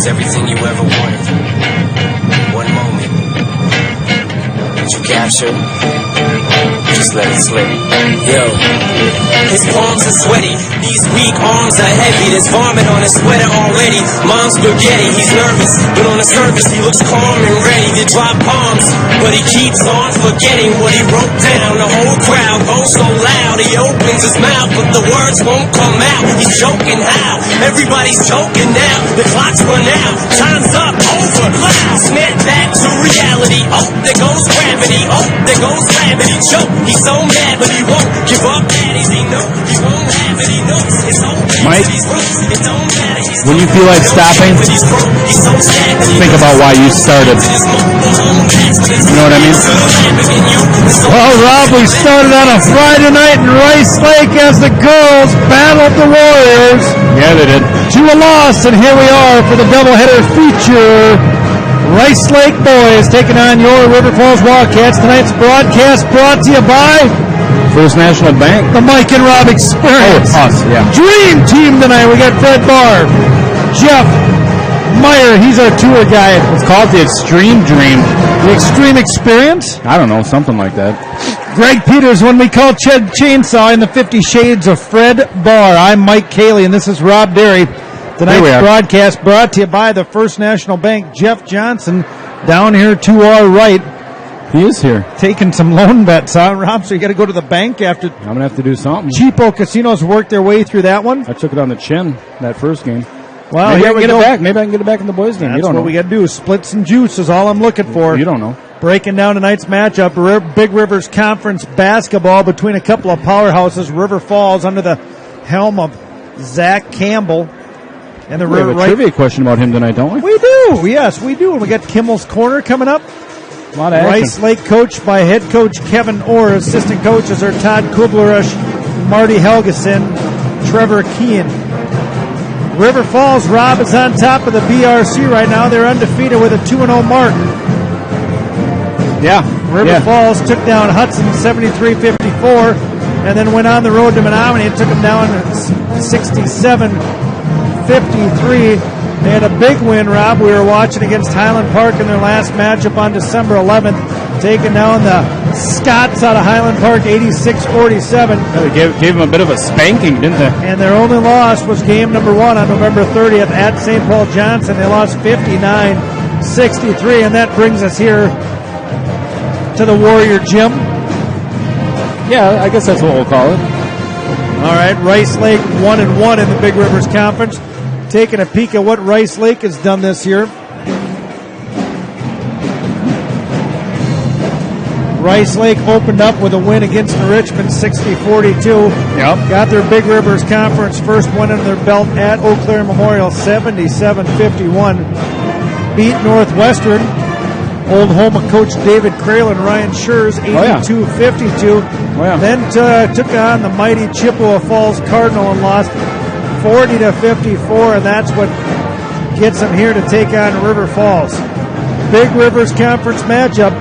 everything you ever wanted. One moment that you captured, just let it slip. Yo, his palms are sweaty, these weak arms are heavy. There's vomit on his sweater already. Mom's spaghetti, he's nervous, but on the surface he looks calm and ready to drop bombs. But he keeps on forgetting what he wrote down. The whole crowd goes so loud, he opens his mouth, but the words won't come out. He's joking how? Everybody's joking now. The clock's run out, time's up, over, loud. Snap back to reality. Oh, there goes gravity. Oh, there goes gravity. Choke, he's so mad, but he won't give up. Daddies, he knows he won't have it. He knows his own Mike, it don't matter. when you feel like stopping, think about why you started. You know what I mean? Well, Rob, we started on a Friday night in Rice Lake as the girls battled the Warriors. Yeah, they did. To a loss, and here we are for the doubleheader feature. Rice Lake boys taking on your River Falls Wildcats. Tonight's broadcast brought to you by First National Bank. the Mike and Rob Experience. Oh, us, yeah. Dream team tonight. We got Fred Barr, Jeff Meyer. He's our tour guy. It's called the Extreme Dream. The Extreme Experience. I don't know, something like that. Greg Peters, when we call Ched Chainsaw in the 50 Shades of Fred Barr. I'm Mike Cayley, and this is Rob Derry. Tonight's broadcast brought to you by the First National Bank. Jeff Johnson down here to our right. He is here. Taking some loan bets, huh, Rob? So you got to go to the bank after. I'm going to have to do something. Cheapo Casinos worked their way through that one. I took it on the chin that first game. Well, Maybe here I can we get go. it back. Maybe I can get it back in the boys' game. That's You don't what know. we got to do. Splits and juice is all I'm looking for. You don't know. Breaking down tonight's matchup, Big Rivers Conference basketball between a couple of powerhouses. River Falls under the helm of Zach Campbell. And the We have a trivia question about him tonight, don't we? We do, yes, we do. And we got Kimmel's Corner coming up. A lot of action. Rice Lake coached by head coach Kevin Orr. Assistant coaches are Todd Kubler-Rush, Marty Helgeson, Trevor Kean. River Falls, Rob, is on top of the BRC right now. They're undefeated with a 2-0 mark. Yeah. River Falls took down Hudson 73-54 and then went on the road to Menominee and took them down 67-53. They had a big win, Rob. We were watching against Highland Park in their last matchup on December 11th, taking down the Scots out of Highland Park 86-47. They gave him a bit of a spanking, didn't they? And their only loss was game number 1 on November 30th at St. Paul Johnson. They lost 59-63, and that brings us here to the Warrior Gym. Yeah, I guess that's what we'll call it. All right, Rice Lake 1-1 in the Big Rivers Conference. Taking a peek at what Rice Lake has done this year. Rice Lake opened up with a win against Richmond, 60-42. Yep. Got their Big Rivers Conference first win under their belt at Eau Claire Memorial, 77-51. Beat Northwestern, old home of Coach David Crail and Ryan Schurz, 82-52. Then took on the mighty Chippewa Falls Cardinal and lost 40-54, and that's what gets them here to take on River Falls. Big Rivers Conference matchup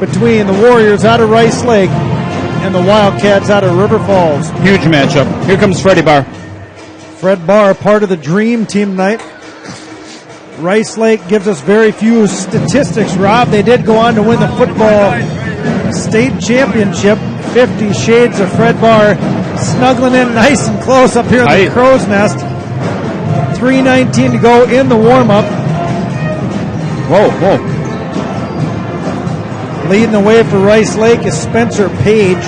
between the Warriors out of Rice Lake and the Wildcats out of River Falls. Huge matchup. Here comes Freddie Barr. Fred Barr, part of the Dream Team tonight. Rice Lake gives us very few statistics, Rob. They did go on to win the football state championship. 50 Shades of Fred Barr snuggling in nice and close up here in the Crow's Nest. 3:19 to go in the warm-up. Whoa. Leading the way for Rice Lake is Spencer Page,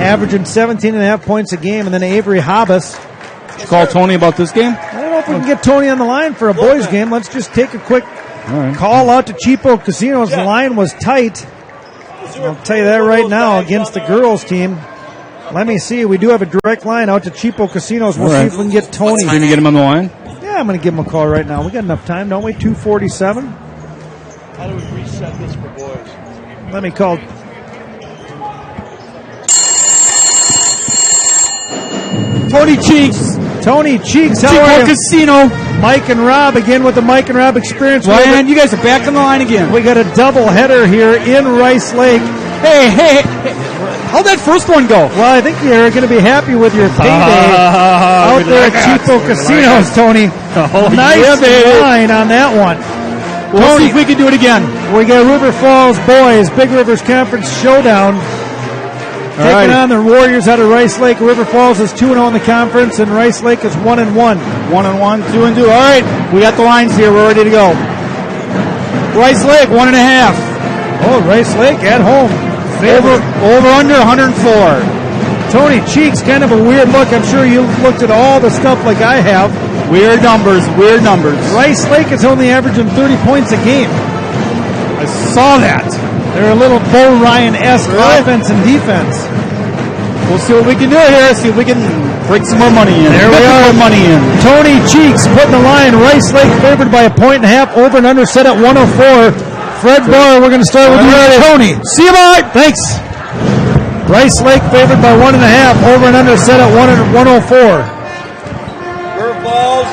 averaging 17.5 points a game, and then Avery Hobbs. Did you call Tony about this game? I don't know if we can get Tony on the line for a boys' game. Let's just take a quick call out to Cheapo Casinos. The line was tight. I'll tell you that right now against the girls' team. Let me see. We do have a direct line out to Cheapo Casinos. We'll see if we can get Tony. Can you get him on the line? Yeah, I'm going to give him a call right now. We got enough time, don't we? 2:47. How do we reset this for boys? Let me call. Tony Cheeks. Tony Cheeks, how are you? Casino. Mike and Rob again with the Mike and Rob Experience. Ryan, you guys are back on the line again. We got a double header here in Rice Lake. Hey. How'd that first one go? Well, I think you're going to be happy with your payday out there at Cheapo Casinos, Tony. Oh, Nice yeah, baby. line on that one. We'll Tony, see if we can do it again. we got River Falls boys, Big Rivers Conference Showdown. Taking on the Warriors out of Rice Lake. River Falls is 2-0 in the conference, and Rice Lake is 1-1. 1-1, 2-2. All right, we got the lines here. We're ready to go. Rice Lake, 1.5. Oh, Rice Lake at home. Over under 104. Tony, Cheeks, kind of a weird look. I'm sure you looked at all the stuff like I have. Weird numbers. Rice Lake is only averaging 30 points a game. I saw that. They're a little Bo Ryan-esque offense and defense. We'll see what we can do here. See if we can break some more money in. There we are. Money in. Tony Cheeks putting the line. Rice Lake favored by 1.5. Over and under set at 104. Fred Barr, we're going to start with you, Tony. See you, bye. Thanks. Rice Lake favored by 1.5. Over and under set at 104. River Falls.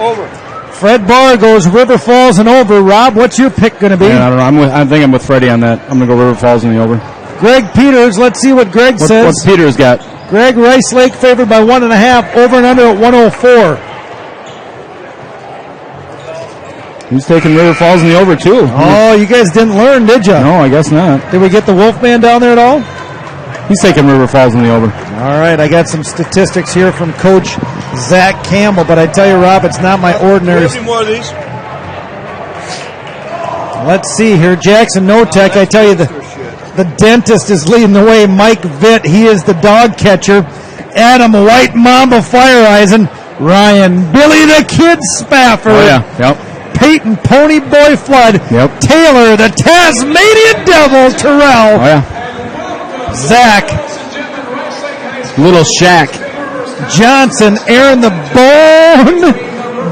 Over. Fred Barr goes River Falls and over. Rob, what's your pick going to be? Yeah, I don't know. I think I'm with Freddie on that. I'm going to go River Falls in the over. Greg Peters, let's see what Greg says. What's Peters got? Greg, Rice Lake favored by 1.5. Over and under at 104. He's taking River Falls in the over, too. Oh, you guys didn't learn, did you? No, I guess not. Did we get the Wolfman down there at all? He's taking River Falls in the over. All right, I got some statistics here from Coach Zach Campbell, but I tell you, Rob, it's not my ordinary. Give me more of these. Let's see here. Jackson Notek, I tell you, the dentist is leading the way. Mike Vitt, he is the dog catcher. Adam White Mamba Fireeisen. Ryan Billy the Kid Spafford. Oh, yeah. Yep. Peyton Ponyboy Flood. Yep. Taylor the Tasmanian Devil Terrell. Oh, yeah. Zach Little Shack. Johnson, Aaron the Bone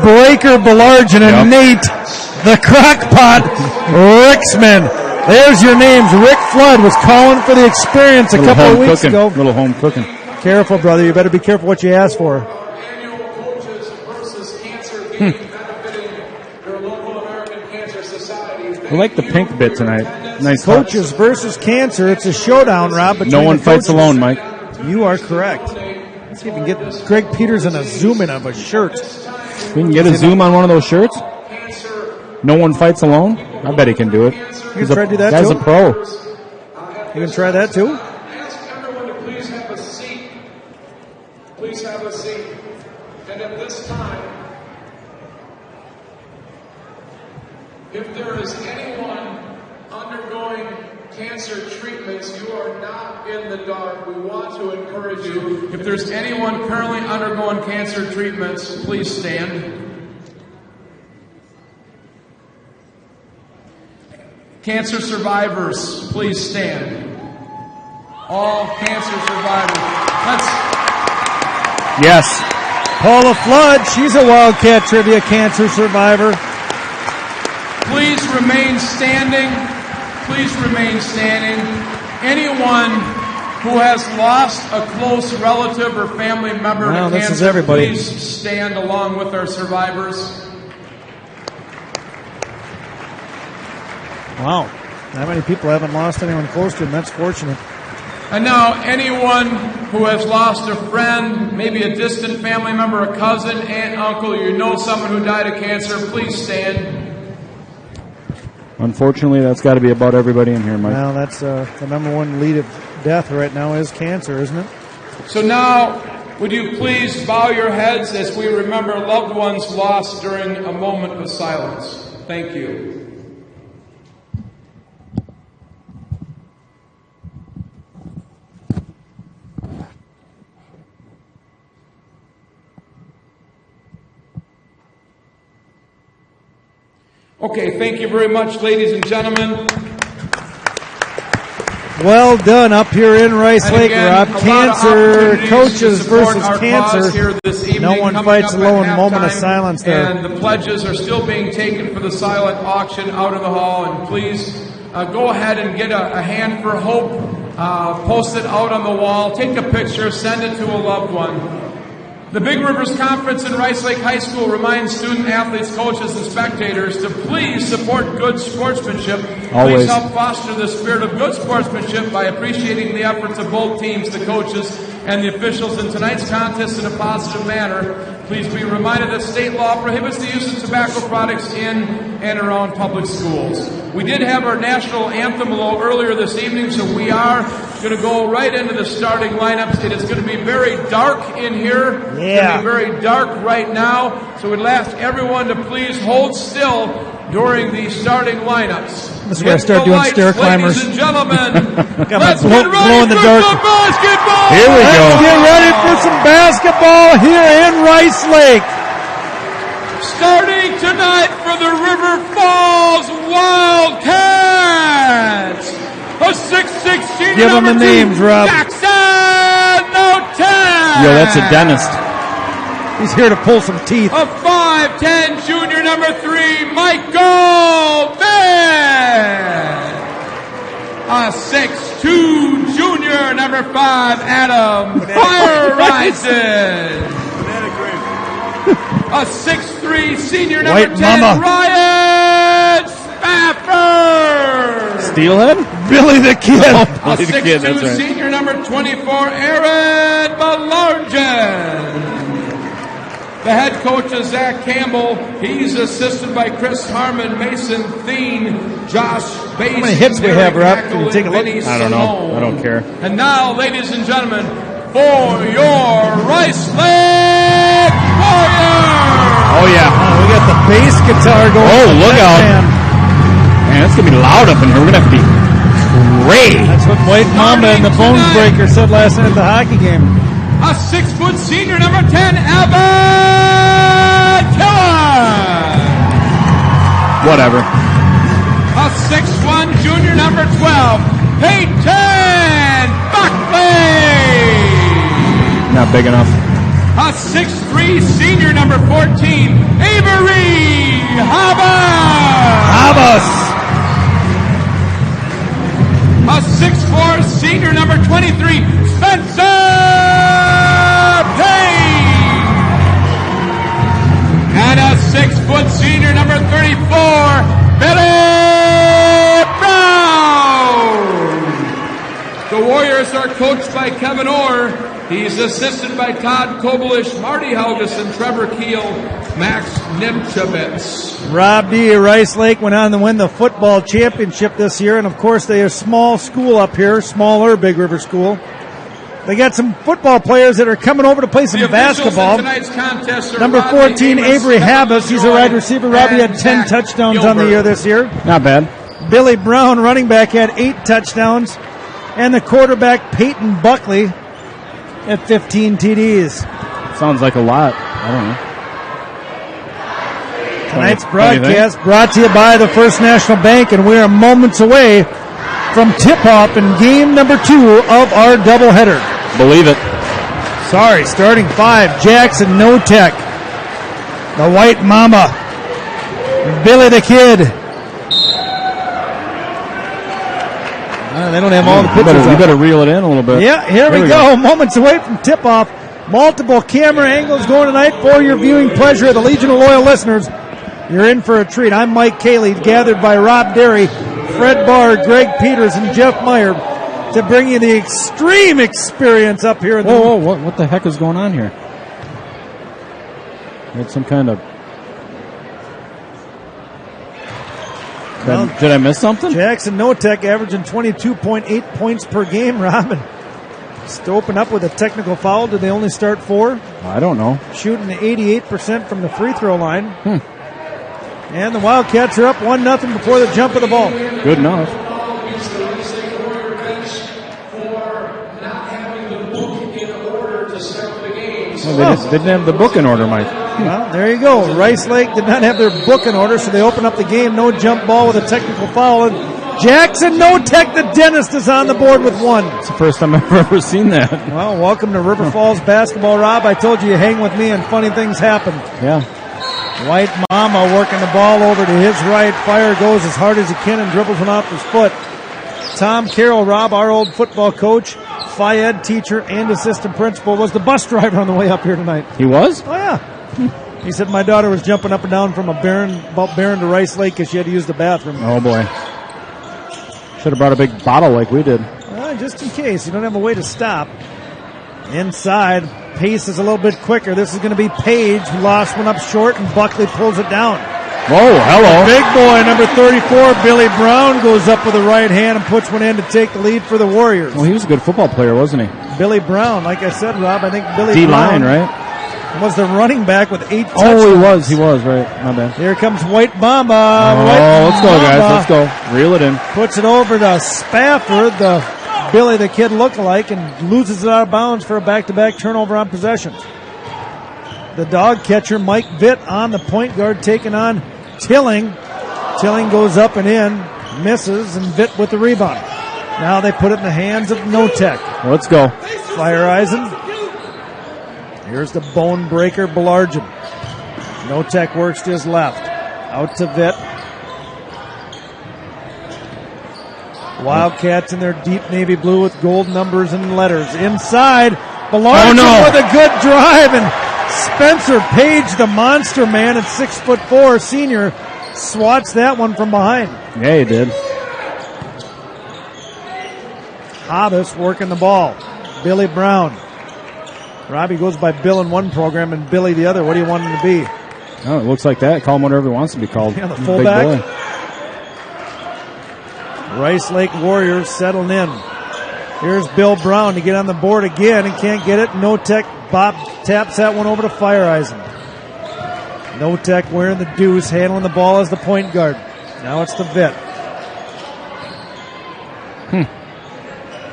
Breaker Belargin, and Nate the Crockpot Ricksman. There's your names. Rick Flood was calling for the experience a couple of weeks ago. Little home cooking. Careful, brother. You better be careful what you ask for. I like the pink bit tonight. Nice Coaches versus cancer. It's a showdown, Rob. No one fights alone, Mike. You are correct. Let's see if we can get Greg Peters in a zoom in of a shirt. We can get a zoom on one of those shirts. No one fights alone. I bet he can do it. You can try to do that guy's too. a pro. You can try that too. Ask everyone to please have a seat. Please have a seat. And at this time, if there is anyone undergoing cancer treatments, you are not in the dark. We want to encourage you. If there's anyone currently undergoing cancer treatments, please stand. Cancer survivors, please stand. All cancer survivors. Yes. Paula Flood, she's a Wildcat Trivia cancer survivor. Please remain standing. Please remain standing. Anyone who has lost a close relative or family member to This cancer, is everybody. please stand along with our survivors. Wow. Not many people haven't lost anyone close to him. That's fortunate. And now, anyone who has lost a friend, maybe a distant family member, a cousin, aunt, uncle, you know someone who died of cancer, please stand. Unfortunately, that's got to be about everybody in here, Mike. Well, that's the number one lead of death right now is cancer, isn't it? So now, would you please bow your heads as we remember loved ones lost during a moment of silence. Thank you. Okay, thank you very much, ladies and gentlemen. Well done up here in Rice And Lake, again, Rob. a lot of Cancer, opportunities coaches to support versus our cancer. cause here this evening, No one coming fights up at alone. Moment of halftime. silence there. And the pledges are still being taken for the silent auction out of the hall. And please go ahead and get a hand for hope. Post it out on the wall. Take a picture. Send it to a loved one. The Big Rivers Conference in Rice Lake High School reminds student athletes, coaches, and spectators to please support good sportsmanship. Always. Please help foster the spirit of good sportsmanship by appreciating the efforts of both teams, the coaches, and the officials in tonight's contest in a positive manner. Please be reminded that state law prohibits the use of tobacco products in and around public schools. We did have our national anthem a little earlier this evening, so we are going to go right into the starting lineups. It is going to be very dark in here. Yeah. It's going to be very dark right now, so we'd ask everyone to please hold still during the starting lineups. This is where I start doing stair climbers. Ladies and gentlemen, Got my let's blow get ready in the for dark. some basketball! Here we go. Let's get ready for some basketball here in Rice Lake. Starting tonight for the River Falls Wildcats, a 6'6" senior Give them number the 2, names, Rob. Jackson Notek. Yo, that's a dentist. He's here to pull some teeth. A 5'10" junior number 3, Michael Van. A 6'2" junior number 5, Adam Firereisen. A 6'3" senior number White 10, Mama. Ryan Spafford. Steelhead? Billy the Kid. A Billy the Kid, 6'2" that's right. senior number 24, Aaron Malargen. The head coach is Zach Campbell. He's assisted by Chris Harmon, Mason Thien, Josh Basin. How many hits we have, Rob? Can you take a look? I don't know. I don't care. And now, ladies and gentlemen, for your Rice Lake Warriors! Oh, yeah. We got the bass guitar going. Oh, from look that out. band. Man, it's going to be loud up in here. We're going to have to be great. That's what White Mamba and the Bones Breaker said last night at the hockey game. A 6' senior number 10, Evan Killer. Whatever. A 6'1" junior number 12, Peyton Buckley. Not big enough. A 6'3" senior number 14, Avery Habas. Abbas. A 6'4" senior number 23, Spencer Payne. And a 6' senior number 34, Billy Brown. The Warriors are coached by Kevin Orr. He's assisted by Todd Kobelish, Marty Helgeson, Trevor Keel, Max Nimchovitz. Rob D. Rice Lake went on to win the football championship this year, and of course they are a small school up here, smaller Big River School. They got some football players that are coming over to play some The officials basketball. in tonight's contest are Number Rodney 14, Amos, Avery Kevin Habas. He's a LaJoy, wide receiver. Robbie had and 10 Zach touchdowns on the Gilbert. year this year. Not bad. Billy Brown, running back, had 8 touchdowns. And the quarterback, Peyton Buckley, at 15 TDs. Sounds like a lot. I don't know. Tonight's Funny thing. broadcast brought to you by the First National Bank, and we are moments away from tip-off in game number 2 of our doubleheader. Believe it. Sorry, starting 5, Jackson Notek, the White Mama, Billy the Kid. They don't have all the pictures You up. better reel it in a little bit. Yeah, here we go. Moments away from tip-off. Multiple camera angles going tonight for your viewing pleasure of the Legion of Loyal listeners. You're in for a treat. I'm Mike Cayley, gathered by Rob Derry, Fred Barr, Greg Peters, and Jeff Meyer to bring you the extreme experience up here. In the Whoa, what the heck is going on here? We had some kind of... Did I miss something? Jackson Notek averaging 22.8 points per game, Robin. Just to open up with a technical foul. Did they only start 4? I don't know. Shooting 88% from the free throw line. And the Wildcats are up 1-0 before the jump of the ball. Good enough. Well, they didn't have the book in order, Mike. Well, there you go. Rice Lake did not have their book in order, so they open up the game. No jump ball with a technical foul. And Jackson Notek, the dentist, is on the board with 1. It's the first time I've ever seen that. Well, welcome to River Falls basketball, Rob. I told you hang with me and funny things happen. Yeah. White Mama working the ball over to his right. Fire goes as hard as he can and dribbles one off his foot. Tom Carroll, Rob, our old football coach, Phi Ed teacher and assistant principal, was the bus driver on the way up here tonight. He was? Oh, yeah. He said my daughter was jumping up and down from about Barron to Rice Lake because she had to use the bathroom. Oh, boy. Should have brought a big bottle like we did. Just in case. You don't have a way to stop. Inside, pace is a little bit quicker. This is going to be Page, who lost one up short, and Buckley pulls it down. Whoa, hello. Big boy, number 34, Billy Brown, goes up with the right hand and puts one in to take the lead for the Warriors. Well, he was a good football player, wasn't he? Billy Brown, like I said, Rob, I think Billy D-line, Brown right? was the running back with 8 touchdowns. Oh, he was, right. My bad. Here comes White Mamba. Let's go, guys. Let's go. Reel it in. Puts it over to Spafford, the Billy the Kid lookalike, and loses it out of bounds for a back-to-back turnover on possession. The dog catcher, Mike Vitt, on the point guard, taking on Tilling. Tilling goes up and in, misses, and Vitt with the rebound. Now they put it in the hands of Notek. Let's go. Fire Eisen. Here's the bone breaker, Belargin. Notek works to his left. Out to Vitt. Wildcats in their deep navy blue with gold numbers and letters. Inside, Belargin with a good drive, and Spencer Page, the monster man at 6'4", senior, swats that one from behind. Yeah, he did. Hobbs working the ball. Billy Brown. Robbie goes by Bill in one program and Billy the other. What do you want him to be? Oh, it looks like that. Call him whatever he wants to be called. Yeah, the He's a fullback. big boy. Rice Lake Warriors settling in. Here's Bill Brown to get on the board again and can't get it. Notek Bob taps that one over to Fire Eisen. Notek wearing the deuce, handling the ball as the point guard. Now it's the Vitt.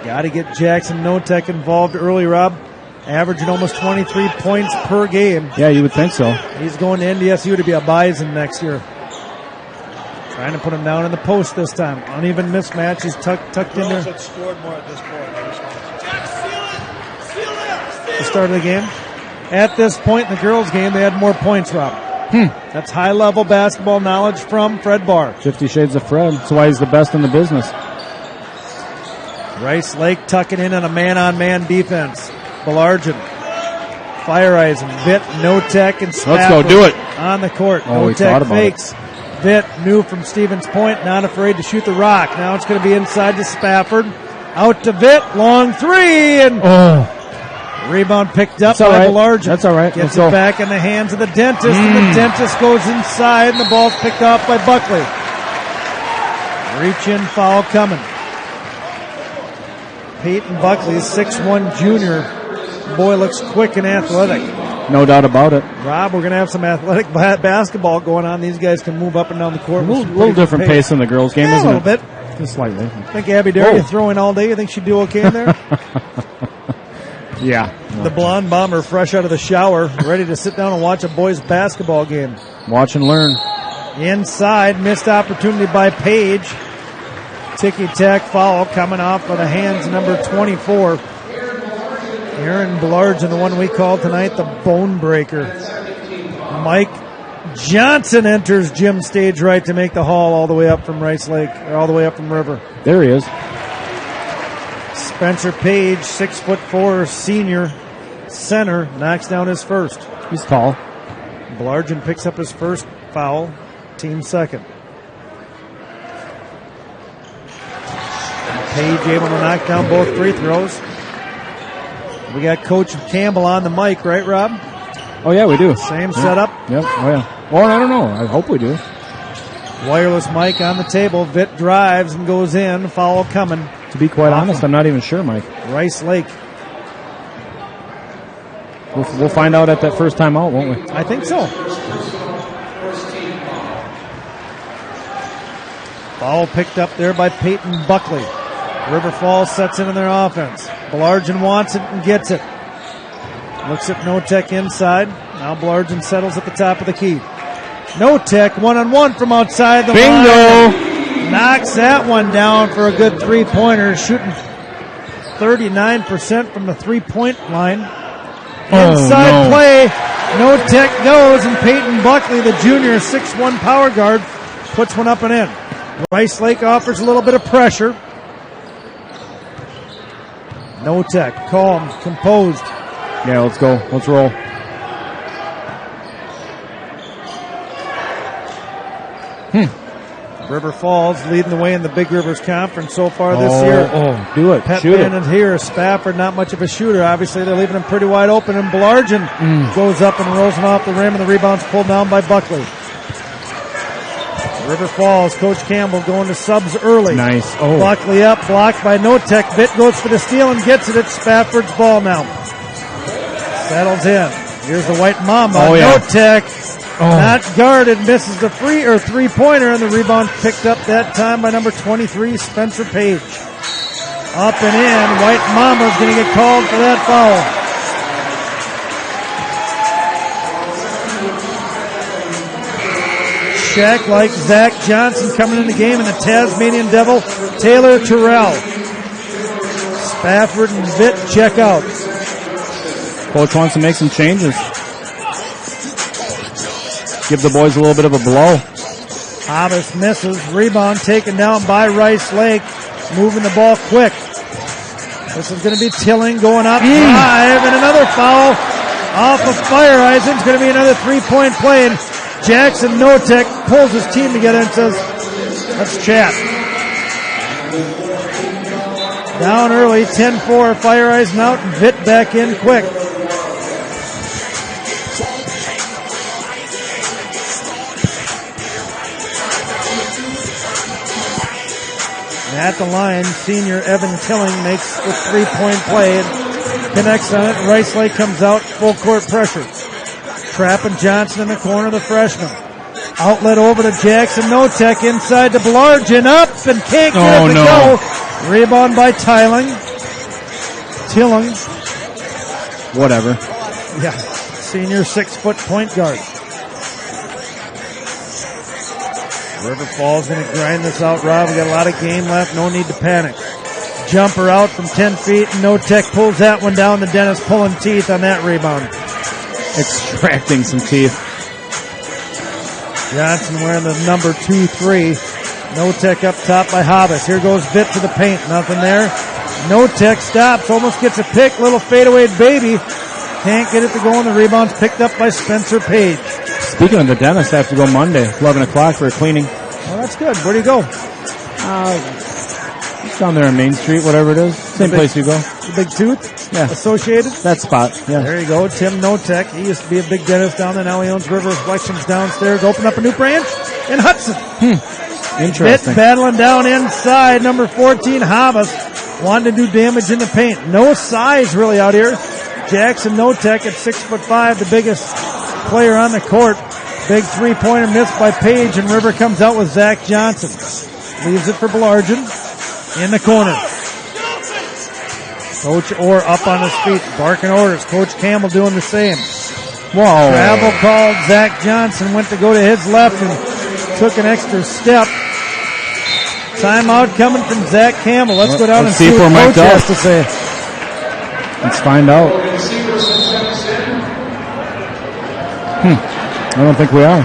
Got to get Jackson Notek involved early, Rob. Averaging almost 23 points per game. Yeah, you would think so. He's going to NDSU to be a Bison next year. Trying to put him down in the post this time. Uneven mismatch. He's tucked in there. Had scored more at this point. The start of the game. At this point in the girls' game, they had more points, Rob. That's high-level basketball knowledge from Fred Barr. 50 Shades of Fred. That's why he's the best in the business. Rice Lake tucking in on a man-on-man defense. Belargin. Fire Eisen. Vitt, Notek, and Spafford. Let's go. Do it. On the court. Oh, he thought Notek about fakes. Vitt knew from Stevens Point, not afraid to shoot the rock. Now it's going to be inside to Spafford. Out to Vitt. Long three. And rebound picked up by Belargin. That's all right. Gets it back in the hands of the Dentist. And the Dentist goes inside, and the ball's picked off by Buckley. Reach in foul coming. Peyton Buckley, 6'1" junior. Boy looks quick and athletic. No doubt about it. Rob, we're going to have some athletic basketball going on. These guys can move up and down the court. A little different pace in the girls' game, isn't it? A little bit. Just slightly. I think Abby Dare, you throw in all day. You think she'd do okay in there? Yeah. The blonde bomber fresh out of the shower, ready to sit down and watch a boys' basketball game. Watch and learn. Inside, missed opportunity by Page. Ticky-tack foul coming off of the hands of number 24. Aaron Belargin, the one we called tonight, the bone breaker. Mike Johnson enters gym stage right to make the haul all the way up from Rice Lake, or all the way up from River. There he is. Spencer Page, 6'4", senior center, knocks down his first. He's tall. Belargin picks up his first foul, team second. Page able to knock down both free throws. We got Coach Campbell on the mic, right, Rob? Oh, yeah, we do. Same setup. Yep. Oh, yeah. Well, I don't know. I hope we do. Wireless mic on the table. Vitt drives and goes in. Foul coming. To be quite honest, I'm not even sure, Mike. Rice Lake. We'll find out at that first time out, won't we? I think so. Foul picked up there by Peyton Buckley. River Falls sets in their offense. Belargin wants it and gets it. Looks at Notek inside. Now Belargin settles at the top of the key. Notek one-on-one from outside the line. Bingo! Knocks that one down for a good three-pointer. Shooting 39% from the three-point line. Inside play. Notek goes, and Peyton Buckley, the junior 6'1" power guard, puts one up and in. Rice Lake offers a little bit of pressure. Notek, calm, composed. Yeah, let's go. Let's roll. River Falls leading the way in the Big Rivers Conference so far this year. Oh, do it. Pet Shoot it. Bandit here. Spafford, not much of a shooter. Obviously, they're leaving him pretty wide open. And Belargin goes up and rolls him off the rim, and the rebound's pulled down by Buckley. River Falls, Coach Campbell going to subs early. Nice. Oh. Buckley up, blocked by Notek. Vitt goes for the steal and gets it. It's Spafford's ball now. Settles in. Here's the White Mamba. Oh, yeah. Notek. Not guarded, misses the free or three-pointer, and the rebound picked up that time by number 23, Spencer Page. Up and in, White Mamba's going to get called for that foul. Shaq like Zach Johnson coming in the game, and the Tasmanian Devil, Taylor Terrell. Spafford and Vitt check out. Coach wants to make some changes. Give the boys a little bit of a blow. Hobbs misses. Rebound taken down by Rice Lake. Moving the ball quick. This is going to be Tilling going up. Drive and another foul off of Fire Eisen's going to be another three-point play. And Jackson Notek pulls his team together and says, let's chat. Down early, 10-4. Fire Eisen out and Vitt back in quick. At the line, senior Evan Tilling makes the three-point play and connects on it. Rice Lake comes out, full court pressure. Trapping Johnson in the corner, the freshman. Outlet over to Jackson Notek inside to Belargin, up and can't get it to go. Rebound by Tilling. Whatever. Yeah, senior 6-foot point guard. River Falls going to grind this out, Rob. We got a lot of game left. No need to panic. Jumper out from 10 feet. Notek pulls that one down to Dennis, pulling teeth on that rebound. Extracting some teeth. Johnson wearing the number 2-3. Notek up top by Hobbs. Here goes Vitt to the paint. Nothing there. Notek stops. Almost gets a pick. Little fadeaway baby. Can't get it to go, and the rebound's picked up by Spencer Page. Speaking of the dentist, I have to go Monday, 11 o'clock for a cleaning. Well, that's good. Where do you go? It's down there on Main Street, whatever it is. Same place you go. The Big Tooth? Yeah. Associated? That spot, yeah. There you go. Tim Notek. He used to be a big dentist down there. Now he owns River Reflections downstairs. Open up a new branch in Hudson. Interesting. Vitt battling down inside. Number 14, Hobbs. Wanting to do damage in the paint. No size really out here. Jackson Notek at 6'5", the biggest player on the court. Big three-pointer missed by Page, and River comes out with Zach Johnson. Leaves it for Belargin in the corner. Coach Orr up on his feet, barking orders. Coach Campbell doing the same. Whoa. Travel called. Zach Johnson went to go to his left and took an extra step. Timeout coming from Zach Campbell. Let's go down and see what Coach has to say. Let's find out. I don't think we are.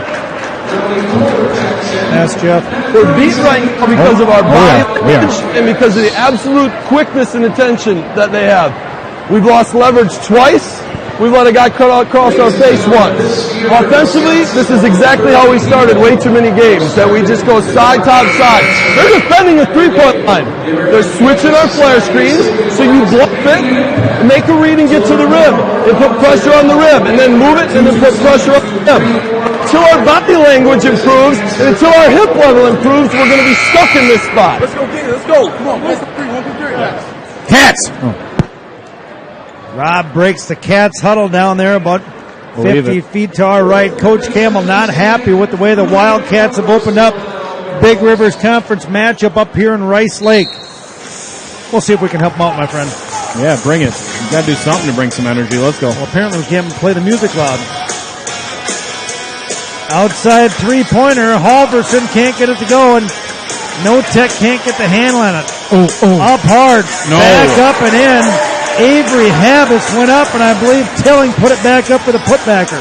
Ask Jeff. We're beat right now because of our body we are. language and because of the absolute quickness and attention that they have. We've lost leverage twice. We've let a guy cut across our face once. Offensively, this is exactly how we started way too many games, that we just go side, top, side. They're defending a three-point line. They're switching our flare screens, so you bluff it, make a read and get to the rim, and put pressure on the rim, and then move it, and then put pressure on the rim. Until our body language improves, and until our hip level improves, we're going to be stuck in this spot. Let's go, King. Let's go. Come on. 1, 2, 3. 1, 2, 3. Cats! Rob breaks the Cats huddle down there about 50 feet to our right. Coach Campbell not happy with the way the Wildcats have opened up Big Rivers Conference matchup up here in Rice Lake. We'll see if we can help them out, my friend. Yeah, bring it. You got to do something to bring some energy. Let's go. Well, apparently we can't play the music loud. Outside three-pointer. Halverson can't get it to go, and Notek can't get the handle on it. Up hard. No. Back up and in. Avery Habas went up, and I believe Tilling put it back up for the putbacker.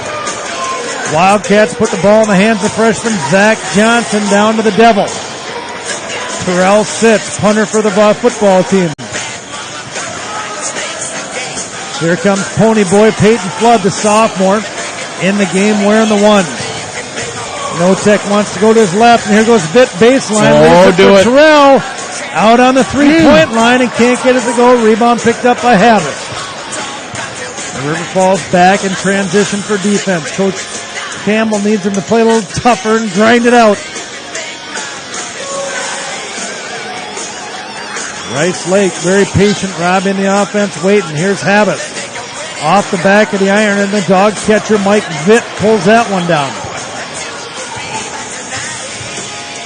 Wildcats put the ball in the hands of freshman Zach Johnson down to the Devil. Terrell sits, punter for the football team. Here comes Pony Boy Peyton Flood, the sophomore, in the game wearing the 1. Notek wants to go to his left, and here goes Vitt baseline. Oh, do it. Terrell out on the 3-point line and can't get it to go. Rebound picked up by Habit. River Falls back in transition for defense. Coach Campbell needs him to play a little tougher and grind it out. Rice Lake, very patient. Rob in the offense, waiting. Here's Habit. Off the back of the iron, and the dog catcher, Mike Vitt, pulls that one down.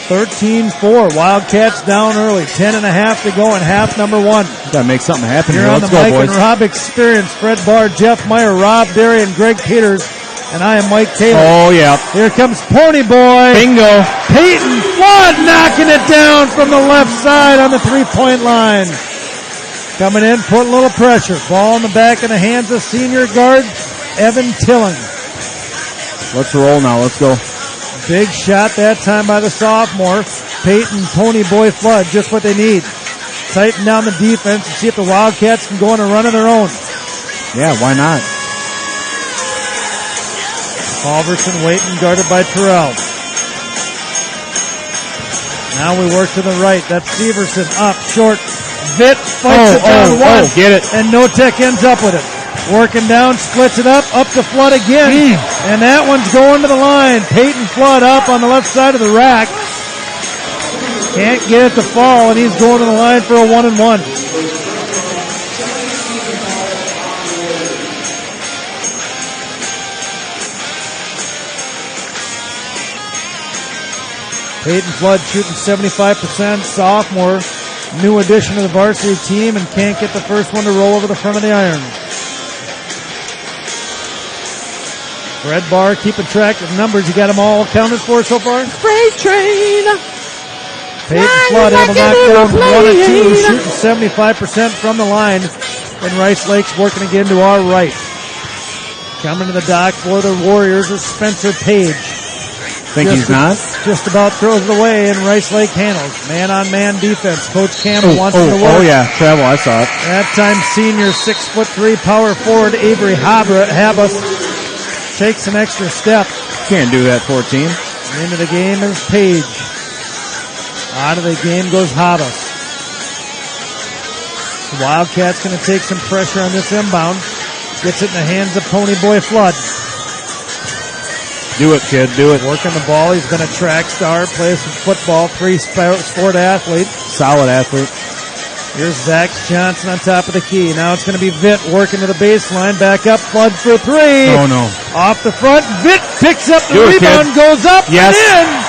13-4. Wildcats down early. 10.5 to go in half number 1. Gotta make something happen Here here. on Let's the go, Mike boys. and Rob Experience. Fred Barr, Jeff Meyer, Rob Derry, and Greg Peters. And I am Mike Taylor. Oh, yeah. Here comes Pony Boy. Bingo. Peyton Flood knocking it down from the left side on the 3-point line. Coming in, putting a little pressure. Ball in the back of the hands of senior guard Evan Tilling. Let's roll now. Let's go. Big shot that time by the sophomore. Peyton Pony Boy Flood, just what they need. Tighten down the defense and see if the Wildcats can go on a run of their own. Yeah, why not? Halverson waiting, guarded by Terrell. Now we work to the right. That's Severson up, short. Vitt fights it down one. Get it. And Notek ends up with it. Working down, splits it up to Flood again. And that one's going to the line. Peyton Flood up on the left side of the rack. Can't get it to fall, and he's going to the line for a 1-and-1. Peyton Flood shooting 75%, sophomore, new addition to the varsity team, and can't get the first one to roll over the front of the iron. Fred Barr keeping track of numbers. You got them all counted for so far? Freight train. Peyton Flood able to knock down 1 and 2, shooting 75% from the line. And Rice Lake's working again to our right. Coming to the dock for the Warriors is Spencer Page. Think he's not? Just about throws it away, and Rice Lake handles. Man-on-man defense. Coach Campbell wants him to work. Oh, yeah. Travel, I saw it. That time, senior 6'3" power forward Avery Habas takes an extra step. Can't do that, 14. Into the game is Page. Out of the game goes Habas. The Wildcats going to take some pressure on this inbound. Gets it in the hands of Pony Boy Flood. Do it, kid. Do it. Working the ball. He's been a track star. Plays some football. 3-sport athlete. Solid athlete. Here's Zach Johnson on top of the key. Now it's going to be Vitt working to the baseline. Back up. Flood for 3. Oh, no. Off the front. Vitt picks up the Do it, rebound. kid. Goes up Yes. and in.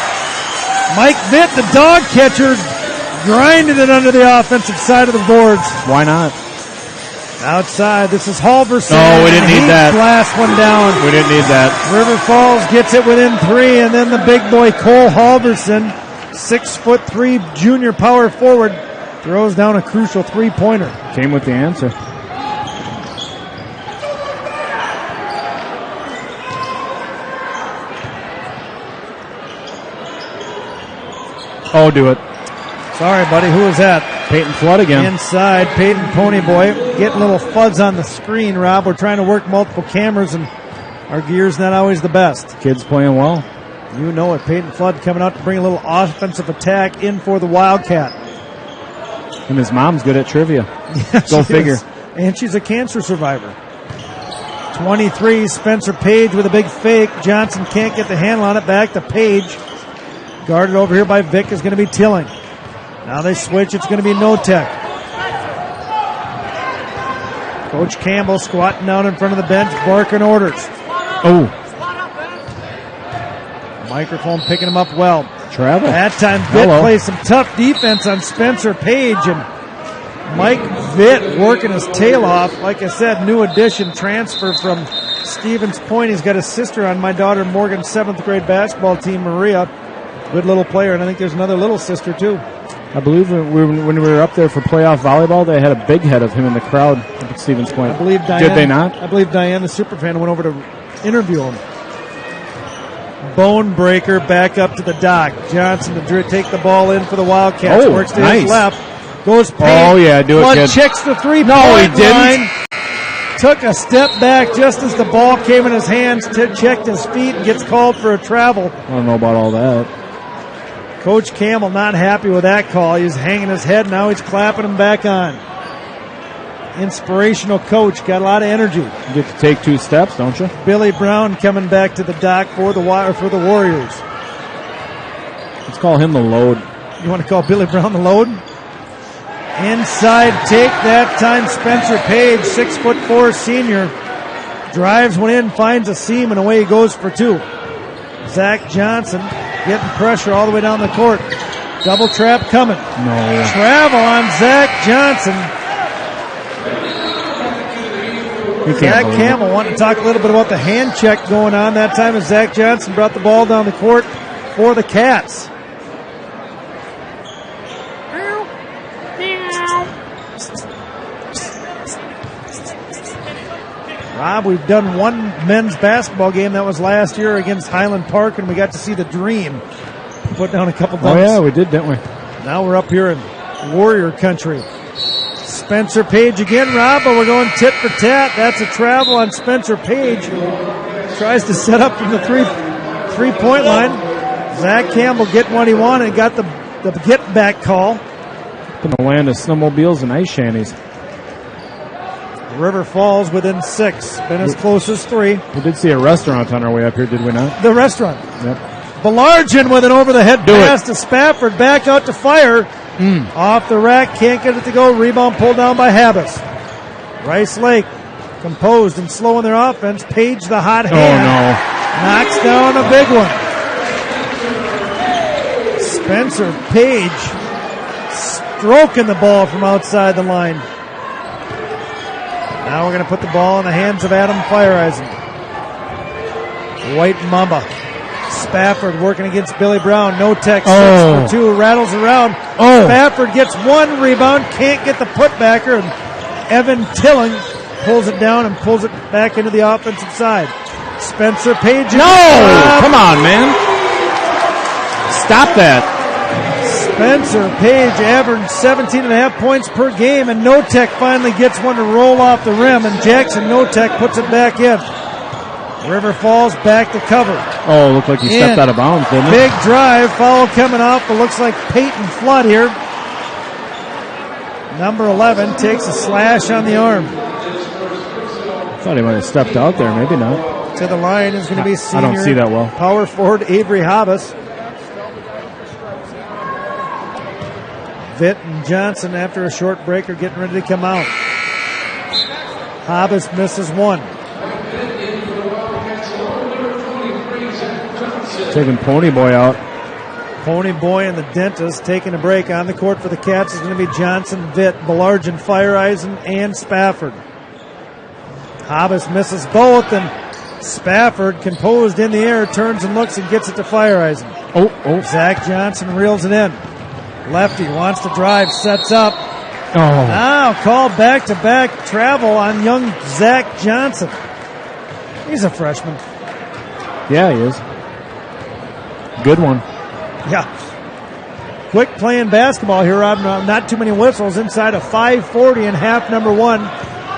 Mike Vitt, the dog catcher, grinded it under the offensive side of the boards. Why not? Outside, this is Halverson. No, we didn't need that. Last one down. We didn't need that. River Falls gets it within 3, and then the big boy Cole Halverson, 6'3" junior power forward, throws down a crucial 3-pointer. Came with the answer. Oh, do it. Sorry, buddy. Who was that? Peyton Flood again. Inside, Peyton Ponyboy. Getting little fuzz on the screen, Rob. We're trying to work multiple cameras, and our gear's not always the best. Kids playing well. You know it. Peyton Flood coming out to bring a little offensive attack in for the Wildcat. And his mom's good at trivia. Yeah, Go she figure. is. And she's a cancer survivor. 23, Spencer Page with a big fake. Johnson can't get the handle on it. Back to Page. Guarded over here by Vick is going to be Tilling. Now they switch. It's going to be Notek. Coach Campbell squatting down in front of the bench, barking orders. Oh. Microphone picking him up well. Travel. That time, Vitt plays some tough defense on Spencer Page, and Mike Vitt working his tail off. Like I said, new addition, transfer from Stevens Point. He's got a sister on my daughter Morgan's 7th grade basketball team, Maria. Good little player, and I think there's another little sister, too. I believe when we were up there for playoff volleyball, they had a big head of him in the crowd up at Stevens Point. I believe Diane, Did they not? I believe Diane, the superfan, went over to interview him. Bone breaker back up to the dock. Johnson to take the ball in for the Wildcats. Oh, Works to nice. his left. Goes Payne. Oh, yeah, do it, Flood kid. checks the 3-point No, he didn't. line. took a step back just as the ball came in his hands, checked his feet, and gets called for a travel. I don't know about all that. Coach Campbell not happy with that call. He was hanging his head. Now he's clapping him back on. Inspirational coach. Got a lot of energy. You get to take 2 steps, don't you? Billy Brown coming back to the dock for the Warriors. Let's call him the load. You want to call Billy Brown the load? Inside take that time. Spencer Page, 6'4" senior, drives one in, finds a seam, and away he goes for 2. Zach Johnson getting pressure all the way down the court. Double trap coming. No. Travel on Zach Johnson. Zach Campbell wanting to talk a little bit about the hand check going on that time as Zach Johnson brought the ball down the court for the Cats. Rob, we've done one men's basketball game. That was last year against Highland Park, and we got to see the Dream put down a couple dunks. Oh, yeah, we did, didn't we? Now we're up here in Warrior country. Spencer Page again, Rob, but we're going tit for tat. That's a travel on Spencer Page. Tries to set up from the three-point line. Zach Campbell getting what he wanted, got the get-back call. Going to land of snowmobiles and ice shanties. River Falls within 6. Been as close as 3. We did see a restaurant on our way up here, did we not? The restaurant. Yep. Belargin with an over-the-head pass to Spafford. Back out to fire. Off the rack. Can't get it to go. Rebound pulled down by Habas. Rice Lake composed and slow in their offense. Page the hot hand. Knocks down a big one. Spencer Page stroking the ball from outside the line. Now we're going to put the ball in the hands of Adam Fireeisen. White Mamba. Spafford working against Billy Brown. No tech. For 2. Rattles around. Spafford gets 1 rebound. Can't get the putbacker. And Evan Tilling pulls it down and pulls it back into the offensive side. Spencer Page. No! Come on, man. Stop that. Spencer Page averaged 17.5 points per game, and Notek finally gets one to roll off the rim, and Jackson Notek puts it back in. River Falls back to cover. Oh, looked like he stepped out of bounds, didn't it? Big drive, foul coming off, but looks like Peyton Flood here. Number 11 takes a slash on the arm. I thought he might have stepped out there, maybe not. To the line is going to be senior. I don't see that well. Power forward Avery Habas. Vitt and Johnson, after a short break, are getting ready to come out. Habas misses 1. Taking Pony Boy out. Pony Boy and the Dentist taking a break. On the court for the Cats is going to be Johnson, Vitt, Belargin, Fireeisen, and Spafford. Habas misses both, and Spafford, composed in the air, turns and looks and gets it to Fireeisen. Zach Johnson reels it in. Lefty wants to drive, sets up. Now called back-to-back travel on young Zach Johnson. He's a freshman. Yeah, he is. Good one. Yeah. Quick playing basketball here, Rob. Not too many whistles. Inside of 5:40 in half number 1.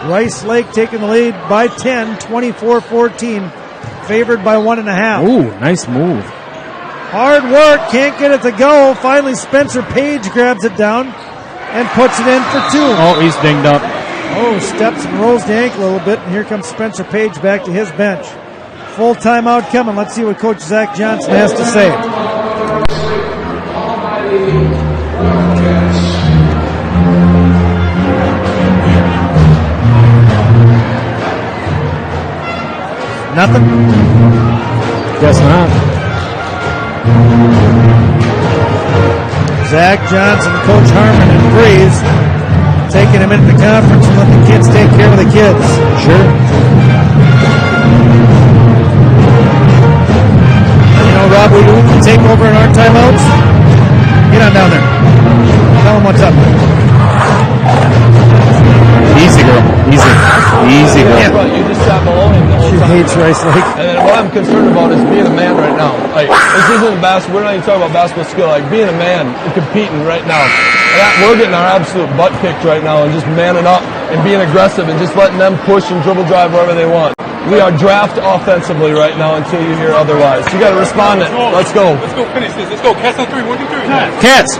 Rice Lake taking the lead by 10, 24-14. Favored by 1.5. Ooh, nice move. Hard work, can't get it to go. Finally, Spencer Page grabs it down and puts it in for 2. Oh, he's dinged up. Steps and rolls the ankle a little bit, and here comes Spencer Page back to his bench. Full timeout coming. Let's see what Coach Zach Johnson has to say. Nothing? Guess not. Zach Johnson, Coach Harmon, and Breeze taking him into the conference and let the kids take care of the kids. Sure. You know, Rob, we can take over in our timeouts. Get on down there. Tell them what's up. Easy, girl. Easy. Easy, girl. Yeah. You just sat below him the whole time. needs, Rice Lake. And then what I'm concerned about is being a man right now. Like, this isn't basketball. We're not even talking about basketball skill. Like, being a man and competing right now. We're getting our absolute butt kicked right now and just manning up and being aggressive and just letting them push and dribble drive wherever they want. We are draft offensively right now until you hear otherwise. You got to respond it. Let's go. Let's go finish this. Let's go. Cats on 3. 1, 2, 3. Cats.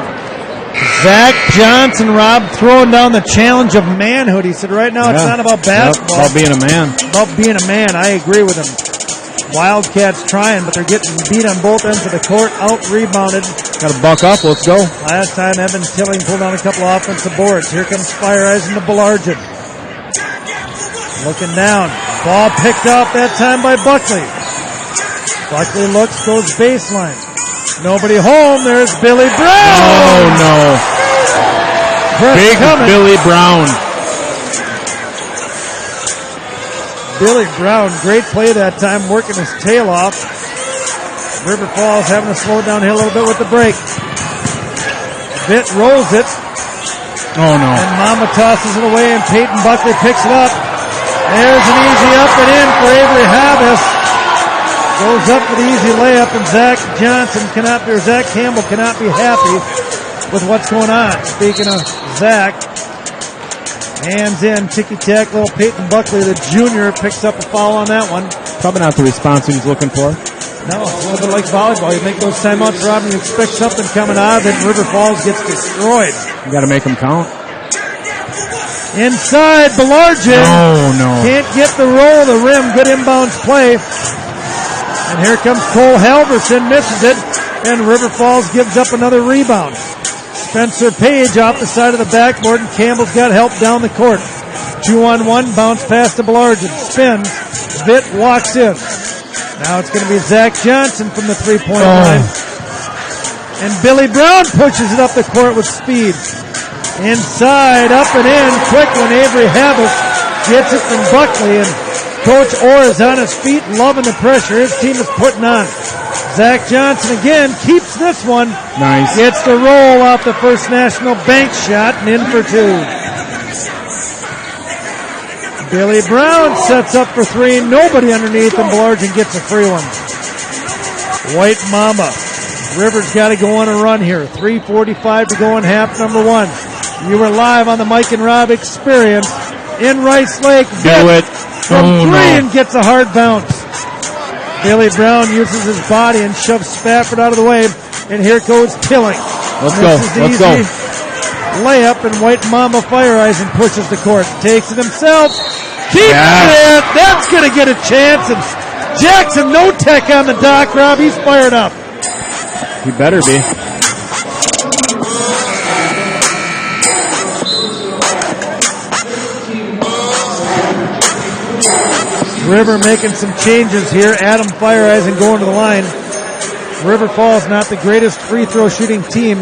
Zach Johnson, Rob, throwing down the challenge of manhood. He said right now it's not about basketball. About being a man. About being a man. I agree with him. Wildcats trying, but they're getting beat on both ends of the court. Out-rebounded. Got to buck up. Let's go. Last time, Evans Tilling pulled down a couple of offensive boards. Here comes Fire Eyes into Belargin. Looking down. Ball picked off that time by Buckley. Buckley looks, goes baseline. Nobody home. There's Billy Brown. Oh, no. Big Billy Brown. Billy Brown, great play that time, working his tail off. River Falls having to slow down here a little bit with the break. Vitt rolls it. Oh, no. And Mama tosses it away, and Peyton Buckley picks it up. There's an easy up and in for Avery Havis. Goes up with the easy layup, and Zach Campbell cannot be happy with what's going on. Speaking of Zach, hands in, ticky-tack, little Peyton Buckley, the junior, picks up a foul on that one. Probably not the response he was looking for. No, it's a little bit like volleyball. You make those timeouts, Rob, and you expect something coming out of it, and River Falls gets destroyed. You got to make them count. Inside, Belargin. No. Can't get the roll of the rim. Good inbounds play. And here comes Cole Halverson, misses it, and River Falls gives up another rebound. Spencer Page off the side of the backboard, and Campbell's got help down the court. 2-on-1, bounce pass to Belargin. Spins. Vitt walks in. Now it's going to be Zach Johnson from the three-point line. And Billy Brown pushes it up the court with speed. Inside, up and in, quick when Avery Havis gets it from Buckley, and Coach Orr is on his feet, loving the pressure his team is putting on. Zach Johnson again keeps this one. Nice. Gets the roll off the First National Bank shot and in for two. Billy Brown sets up for three. Nobody underneath, and Belargin gets a free one. White Mama. Rivers got to go on a run here. 3:45 to go in half number one. You were live on the Mike and Rob Experience in Rice Lake. Do it. From three and gets a hard bounce. Billy Brown uses his body and shoves Spafford out of the way. And here goes Tilling. Let's go. Layup, and White Mama Fireeisen pushes the court. Takes it himself. Keeps it. That's going to get a chance. And Jackson Notek on the dock, Rob. He's fired up. He better be. River making some changes here. Adam Fireeisen going to the line. River Falls not the greatest free throw shooting team.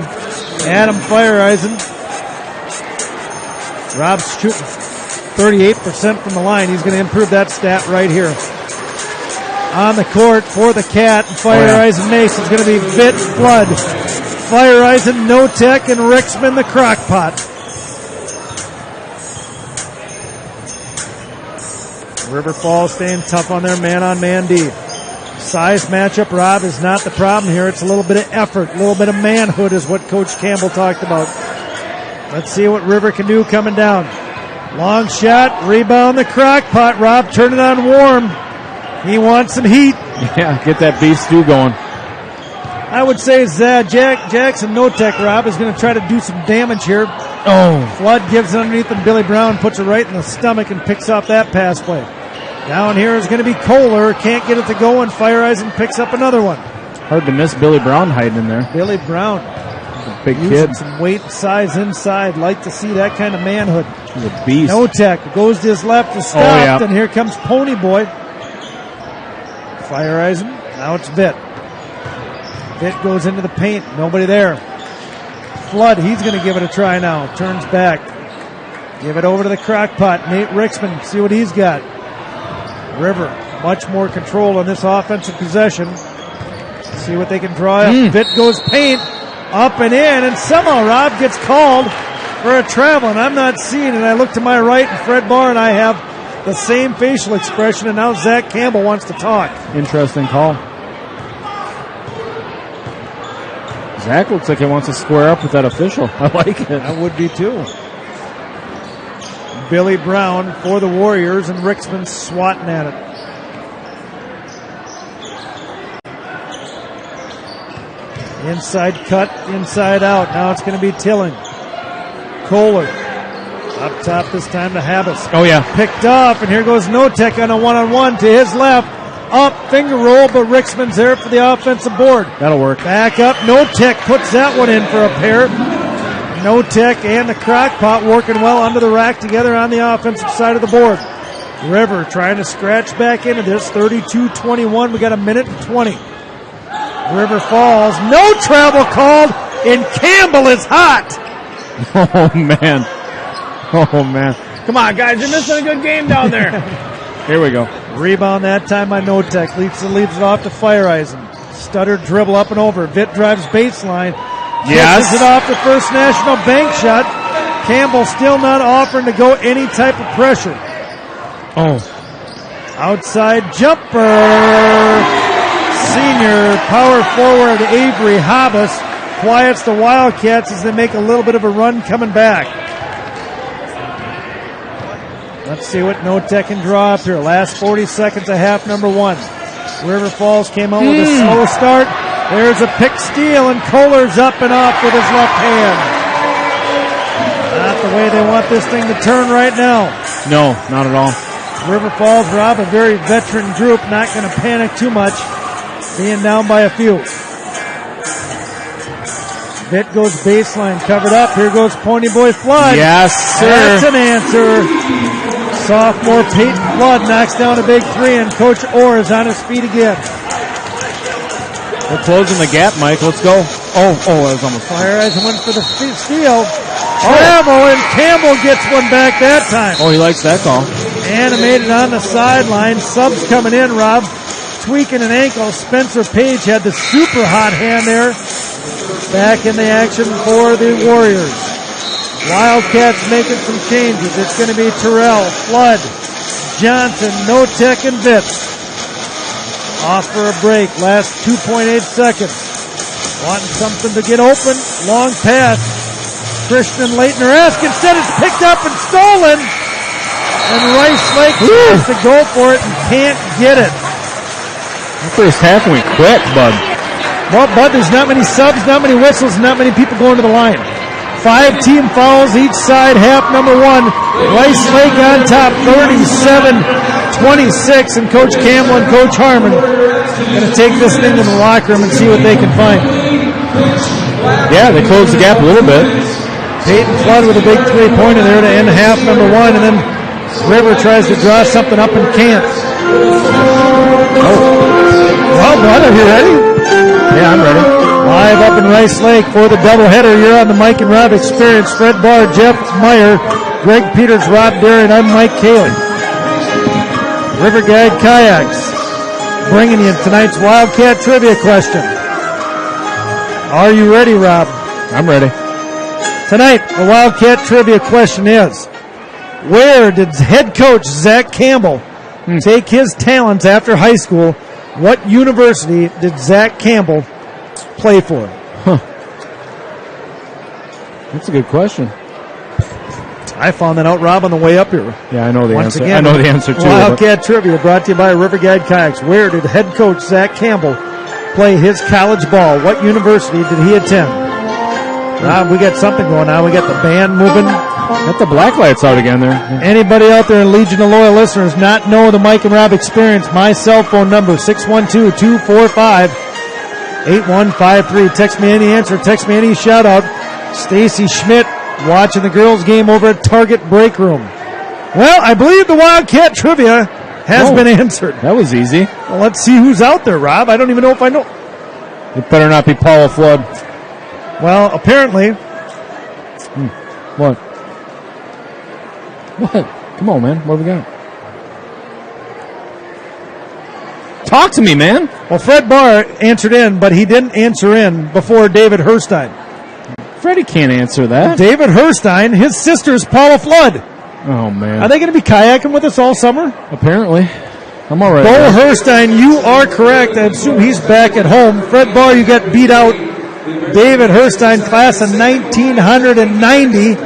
Adam Fireeisen. Rob's shooting 38% from the line. He's going to improve that stat right here. On the court for the Cat, Fireeisen Mace is going to be Vitt, Flood, Fireeisen, Notek, and Ricksman the Crockpot. River Falls staying tough on their man-on-man D. Size matchup, Rob, is not the problem here. It's a little bit of effort, a little bit of manhood is what Coach Campbell talked about. Let's see what River can do coming down. Long shot, rebound the Crockpot. Rob, turn it on warm. He wants some heat. Yeah, get that beef stew going. I would say Jackson Notek, Rob, is going to try to do some damage here. Flood gives it underneath, and Billy Brown puts it right in the stomach and picks off that pass play. Down here is going to be Kohler. Can't get it to go, and Fireeisen picks up another one. Hard to miss Billy Brown hiding in there. Billy Brown. Big using kid. Some weight and size inside. Like to see that kind of manhood. He's a beast. Notek goes to his left, is stopped, and here comes Pony Boy. Fireeisen. Now it's Vitt. Vitt goes into the paint. Nobody there. Flood, he's going to give it a try now. Turns back. Give it over to the Crockpot. Nate Ricksman, see what he's got. River, much more control on this offensive possession. See what they can draw up. Vitt goes paint. Up and in, and somehow Rob gets called for a travel, and I'm not seeing it. I look to my right, and Fred Barr and I have the same facial expression, and now Zach Campbell wants to talk. Interesting call. Zach looks like he wants to square up with that official. I like it. That would be too. Billy Brown for the Warriors, and Ricksman swatting at it. Inside cut, inside out. Now it's going to be Tilling. Kohler. Up top this time to Habas. Oh, yeah. Picked up, and here goes Notek on a one-on-one to his left. Up, finger roll, but Ricksman's there for the offensive board. That'll work. Back up, Notek puts that one in for a pair. Notek and the Crockpot working well under the rack together on the offensive side of the board. River trying to scratch back into this. 32-21. We got a minute and 20. River Falls. No travel called, and Campbell is hot. Oh, man. Oh, man. Come on, guys. You're missing a good game down there. Here we go. Rebound that time by Notek. Leaves it off to Fireisen. Stutter dribble up and over. Vitt drives baseline. Yes. Kisses it off the First National Bank shot. Campbell still not offering to go any type of pressure. Oh. Outside jumper. Senior power forward Avery Habas quiets the Wildcats as they make a little bit of a run coming back. Let's see what Notek can draw up here. Last 40 seconds of half number one. River Falls came out with a slow start. There's a pick steal, and Kohler's up and off with his left hand. Not the way they want this thing to turn right now. No, not at all. River Falls, Rob, a very veteran group, not going to panic too much, being down by a few. Vitt goes baseline, covered up. Here goes Ponyboy Flood. Yes, sir. That's an answer. Sophomore Peyton Flood knocks down a big three, and Coach Orr is on his feet again. We're closing the gap, Mike. Let's go. Oh, that was almost fire. Fireisen went for the steal. Travel, and Campbell gets one back that time. Oh, he likes that call. Animated on the sideline. Subs coming in, Rob. Tweaking an ankle. Spencer Page had the super hot hand there. Back in the action for the Warriors. Wildcats making some changes. It's going to be Terrell, Flood, Johnson, Notek, and Vitt. Off for a break. Last 2.8 seconds. Wanting something to get open. Long pass. Christian Leitner asks. Instead it's picked up and stolen. And Rice Lake tries to go for it and can't get it. The first half went quick, bud. Well, Bud, there's not many subs, not many whistles, not many people going to the line. 5 team fouls each side, half number one. Rice Lake on top, 37-26, and Coach Campbell and Coach Harmon going to take this thing to the locker room and see what they can find. Yeah, they closed the gap a little bit. Peyton Flood with a big three-pointer there to end half number one, and then River tries to draw something up and can't. Well, Bud, are you ready? Yeah, I'm ready. Live up in Rice Lake for the doubleheader. You're on the Mike and Rob Experience. Fred Barr, Jeff Meyer, Greg Peters, Rob Darren. I'm Mike Cayley. River Guide Kayaks bringing you tonight's Wildcat Trivia question. Are you ready, Rob? I'm ready. Tonight, the Wildcat Trivia question is, where did head coach Zach Campbell take his talents after high school? What university did Zach Campbell play for? That's a good question. I found that out, Rob, on the way up here. Yeah, I know the Once answer. again, I know the answer, too. Wildcat Trivia brought to you by River Guide Kayaks. Where did head coach Zach Campbell play his college ball? What university did he attend? Rob, we got something going on. We got the band moving. Got the black lights out again there. Anybody out there in Legion of Loyal listeners not know the Mike and Rob Experience, my cell phone number, 612-245-8153. Text me any answer. Text me any shout-out. Stacy Schmidt watching the girls' game over at Target Break Room. Well, I believe the Wildcat Trivia has been answered. That was easy. Well, let's see who's out there, Rob. I don't even know if I know. It better not be Paula Flood. Well, apparently. What? What? Come on, man. What have we got? Talk to me, man. Well, Fred Barr answered in, but he didn't answer in before David Herstein. Freddie can't answer that. David Herstein, his sister's Paula Flood. Oh, man. Are they going to be kayaking with us all summer? Apparently. I'm all right. Bo Herstein, you are correct. I assume he's back at home. Fred Barr, you got beat out. David Herstein, class of 1990,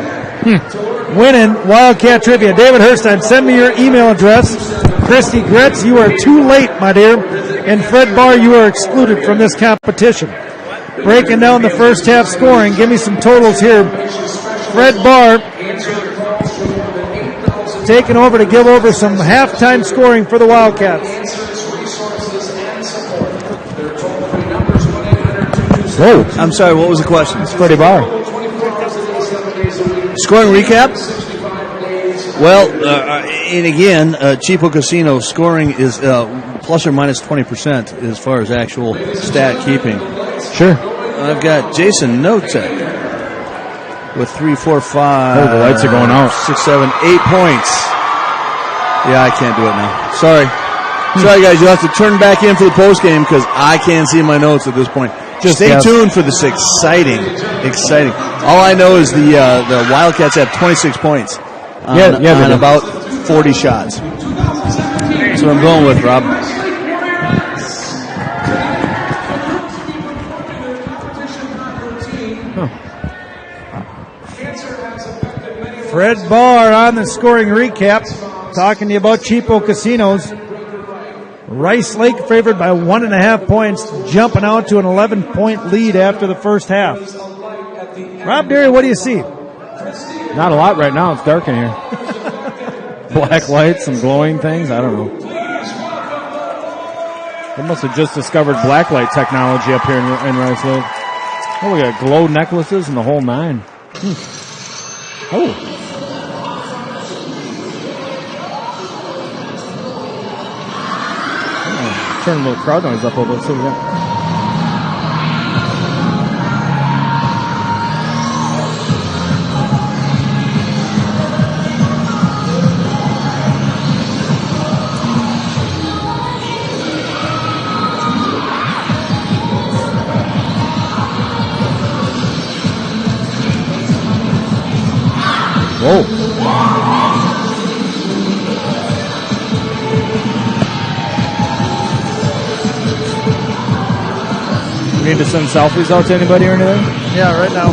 winning Wildcat Trivia. David Herstein, send me your email address. Christy Gretz, you are too late, my dear. And Fred Barr, you are excluded from this competition. Breaking down the first half scoring, give me some totals here. Fred Barr taking over to give over some halftime scoring for the Wildcats. Whoa. I'm sorry, what was the question? Freddie Barr. Scoring recap? Well, and again, Cheapo Casino scoring is plus or minus 20% as far as actual stat keeping. Sure. I've got Jason Notek with 3, 4, 5. Oh, the lights are going out. 6, 7, 8 points. Yeah, I can't do it now. Sorry. Sorry, guys. You'll have to turn back in for the post game because I can't see my notes at this point. Just stay guess. tuned for this exciting. All I know is the Wildcats have 26 points on about 40 shots. That's what I'm going with, Rob. Fred Barr on the scoring recap, talking to you about Cheapo Casinos. Rice Lake favored by 1.5 points, jumping out to an 11-point lead after the first half. Rob Derry, what do you see? Not a lot right now. It's dark in here. Black lights and glowing things. I don't know. They must have just discovered blacklight technology up here in Rice Lake. Oh, we got glow necklaces and the whole nine. Oh. Turn the crowd noise up a little bit. See what we got. Whoa. You need to send selfies out to anybody or anything? Yeah, right now.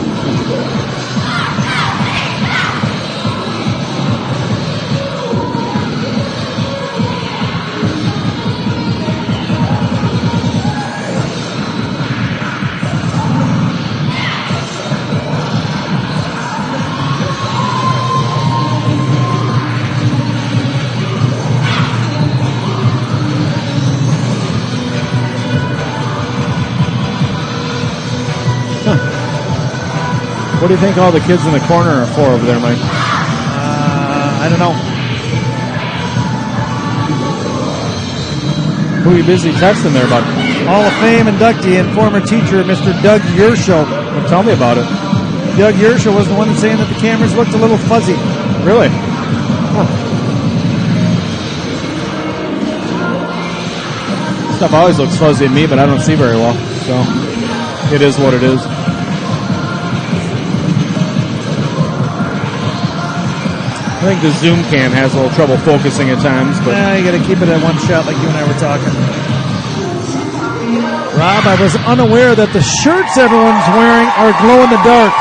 What do you think all the kids in the corner are for over there, Mike? I don't know. Who are you busy texting there about? Hall of Fame inductee and former teacher, Mr. Doug Yerschel. Well, tell me about it. Doug Yerschel was the one saying that the cameras looked a little fuzzy. Really? Stuff always looks fuzzy to me, but I don't see very well. So it is what it is. I think the Zoom cam has a little trouble focusing at times, but yeah, you got to keep it at one shot like you and I were talking. Rob, I was unaware that the shirts everyone's wearing are glow in the dark.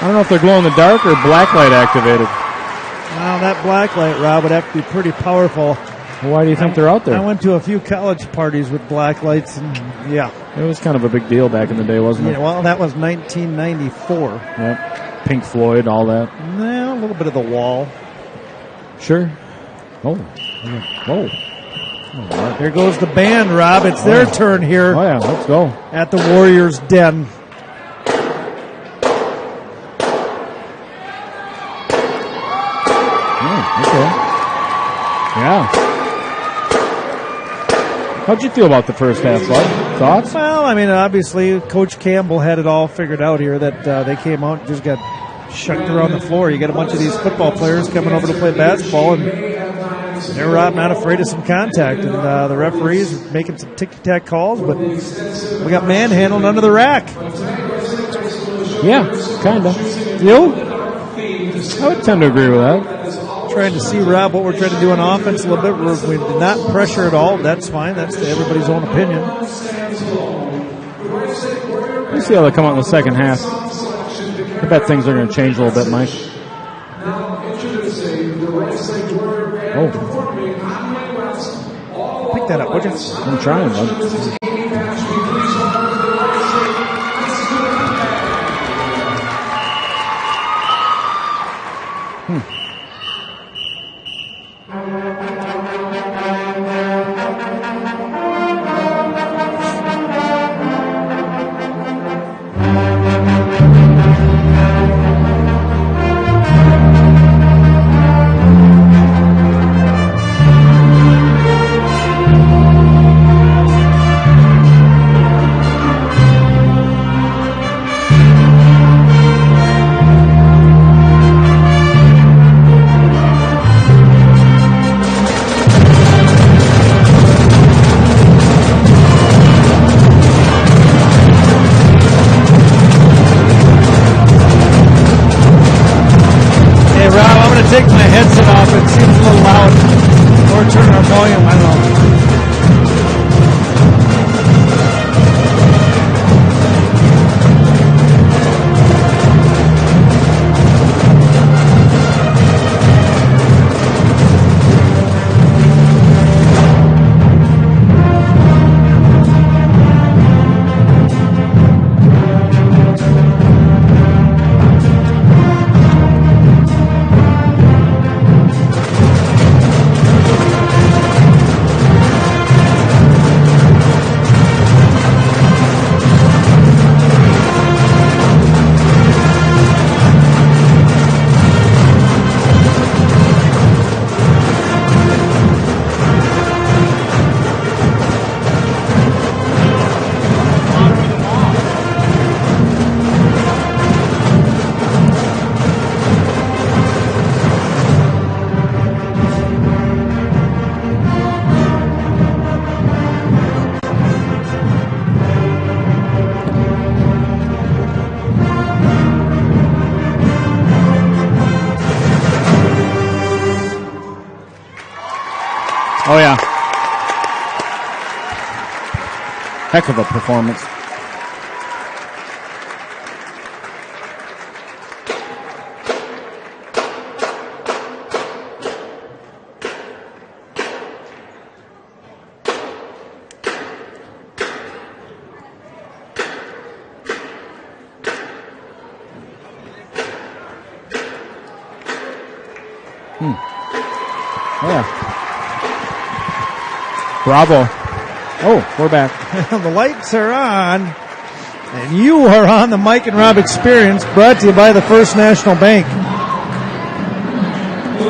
I don't know if they're glow in the dark or blacklight activated. Well, that blacklight, Rob, would have to be pretty powerful. Well, why do you think they're out there? I went to a few college parties with blacklights, and yeah. It was kind of a big deal back in the day, wasn't it? Yeah, well, that was 1994. Yep. Pink Floyd, all that. Nah, a little bit of The Wall. Sure. Oh. Whoa. Oh, here goes the band, Rob. It's their turn here. Oh, yeah. Let's go. At the Warriors' Den. Oh, okay. Yeah. How'd you feel about the first half, Bud? Thoughts? Well, I mean, obviously, Coach Campbell had it all figured out here that they came out and just got shucked around the floor. You got a bunch of these football players coming over to play basketball, and they're not afraid of some contact. And the referees are making some ticky-tack calls, but we got manhandled under the rack. Yeah, kind of. You? I would tend to agree with that. Trying to see, Rob, what we're trying to do on offense a little bit. We did not pressure at all. That's fine. That's everybody's own opinion. Let's see how they come out in the second half. I bet things are going to change a little bit, Mike. Oh. Pick that up, would you? I'm trying, bud. Take my headset off. It seems a little loud. Or turn our volume. I don't know. Oh, yeah. Heck of a performance. Oh, yeah. Bravo. Oh, we're back. The lights are on, and you are on the Mike and Rob Experience, brought to you by the First National Bank.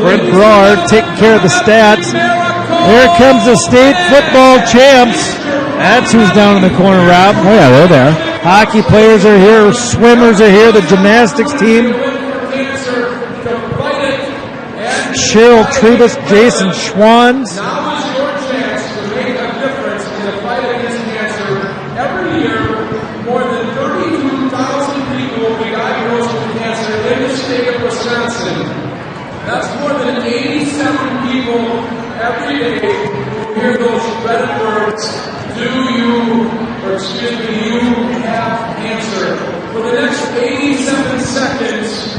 Fred Broad taking care of the stats. Here comes the state football champs. That's who's down in the corner, Rob. Oh, yeah, they're there. Hockey players are here. Swimmers are here. The gymnastics team. Cheryl Trubus, Jason Schwans. That's more than 87 people every day who hear those dreaded words, do you have cancer? For the next 87 seconds,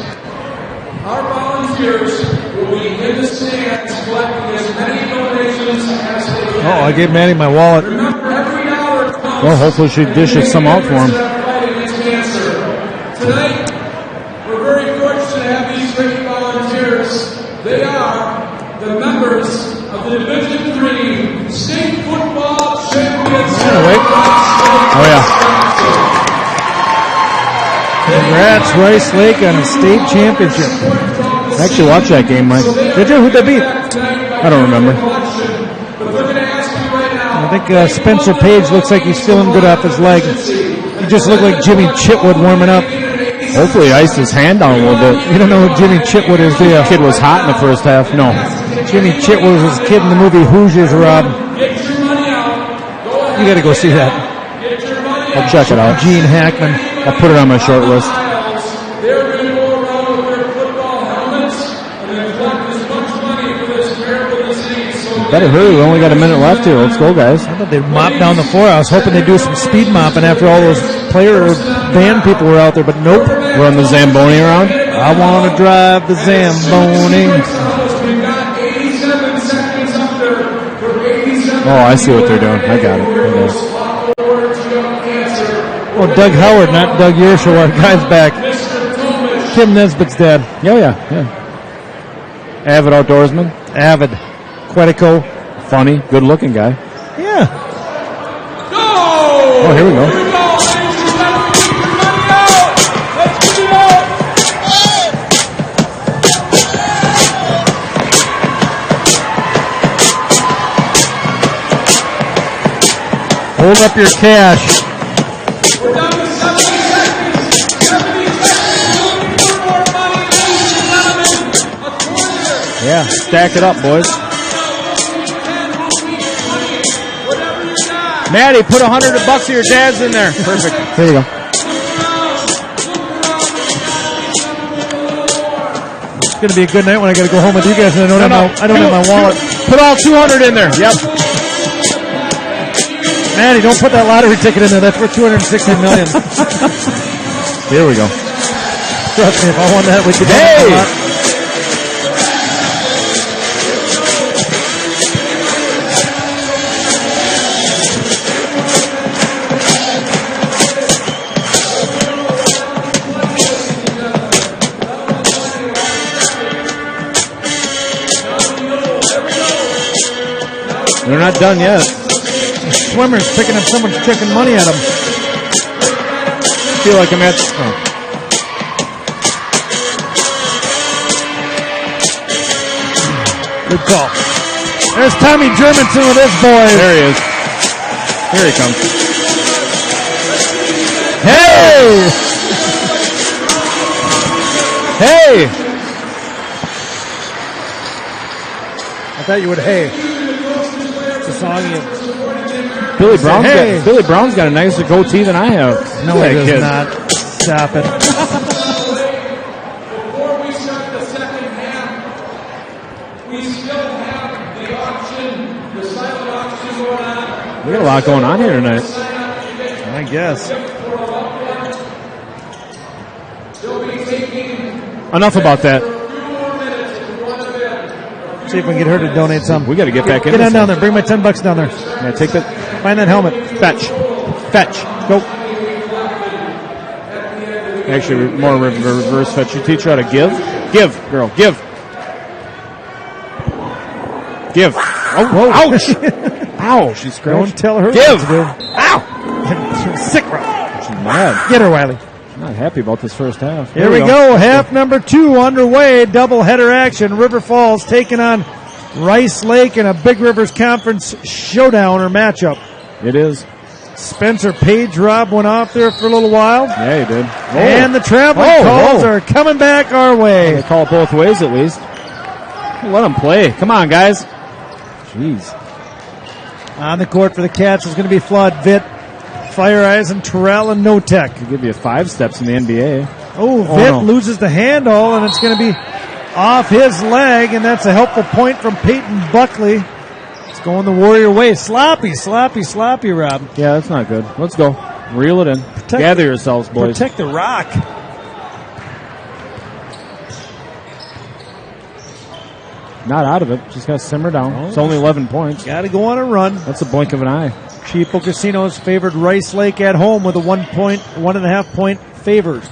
our volunteers will be in the stands collecting as many donations as they can. Oh, I gave Maddie my wallet. Remember, every dollar counts. Well, hopefully she dishes some out for him. Tonight, we're very fortunate to have these great volunteers. They are the members of the Division III State Football Champions. Oh, yeah. Congrats, Rice Lake, on a state championship. I actually watched that game, Mike. Did you? Who'd they beat? I don't remember. I think Spencer Page looks like he's feeling good off his leg. He just looked like Jimmy Chitwood warming up. Hopefully iced his hand down a little bit. You don't know who Jimmy Chitwood is, do you? The kid was hot in the first half. No. Jimmy Chitwood was a kid in the movie Hoosiers, Rob. You got to go see that. I'll check it out. Gene Hackman. I'll put it on my short list. They're going to go around with their football helmets. Better hurry. We only got a minute left here. Let's go, guys. I thought they'd mop down the floor. I was hoping they'd do some speed mopping after all those band people were out there, but nope. Run the Zamboni around. I want to drive the Zamboni. Oh, I see what they're doing. I got it. Okay. Oh, Doug Howard, not Doug Yershel. Our guy's back. Kim Nesbitt's dad. Yeah. Avid outdoorsman. Avid. Quetico. Funny, good-looking guy. Yeah. Oh, here we go. Hold up your cash. Yeah, stack it up, boys. Maddie, put $100 of your dad's in there. Perfect. There you go. It's going to be a good night when I got to go home with you guys, and I don't have my wallet. Put all 200 in there. Yep. Maddie, don't put that lottery ticket in there. That's worth $260 million. Here we go. Trust me, if I won that, we could. Hey! They're not done yet. Swimmers picking up someone's chicken money at them. I feel like I'm at... Oh. Good call. There's Tommy Germanson with his boys. There he is. Here he comes. Hey! Hey! I thought you would hey. It's a song you... Billy Brown's got a nicer goatee than I have. No, he does not. Stop it. Before we start the second half, we still have the auction, the silent auction going on. We got a lot going on here tonight. I guess. Enough about that. See if we can get her to donate some. We got to get back in. Get on down there. Bring my $10 down there. Yeah, take that. Find that helmet. Fetch. Go. Actually, more reverse fetch. You teach her how to give. Give, girl. Give. Oh, whoa. Ouch. Ow. She scratched. Don't tell her give. What to do. Ow. Sick rock. She's mad. Get her, Wiley. Not happy about this first half. Here we go. Half number 2 underway. Doubleheader action. River Falls taking on Rice Lake in a Big Rivers Conference showdown or matchup. It is. Spencer Page, Rob, went off there for a little while. Yeah, he did. And the traveling calls are coming back our way. They call it both ways at least. Let them play. Come on, guys. Jeez. On the court for the Cats is going to be Flood, Vitt, Fire Eyes, and Terrell and Notek. Could give you 5 steps in the NBA. Vitt loses the handle, and it's going to be off his leg, and that's a helpful point from Peyton Buckley. It's going the Warrior way. Sloppy, Rob. Yeah, that's not good. Let's go. Reel it in. Gather yourselves, boys. Protect the rock. Not out of it. Just got to simmer down. It's only 11 points. Got to go on a run. That's a blink of an eye. Cheapo Casinos favored Rice Lake at home with a 1.5 point favors.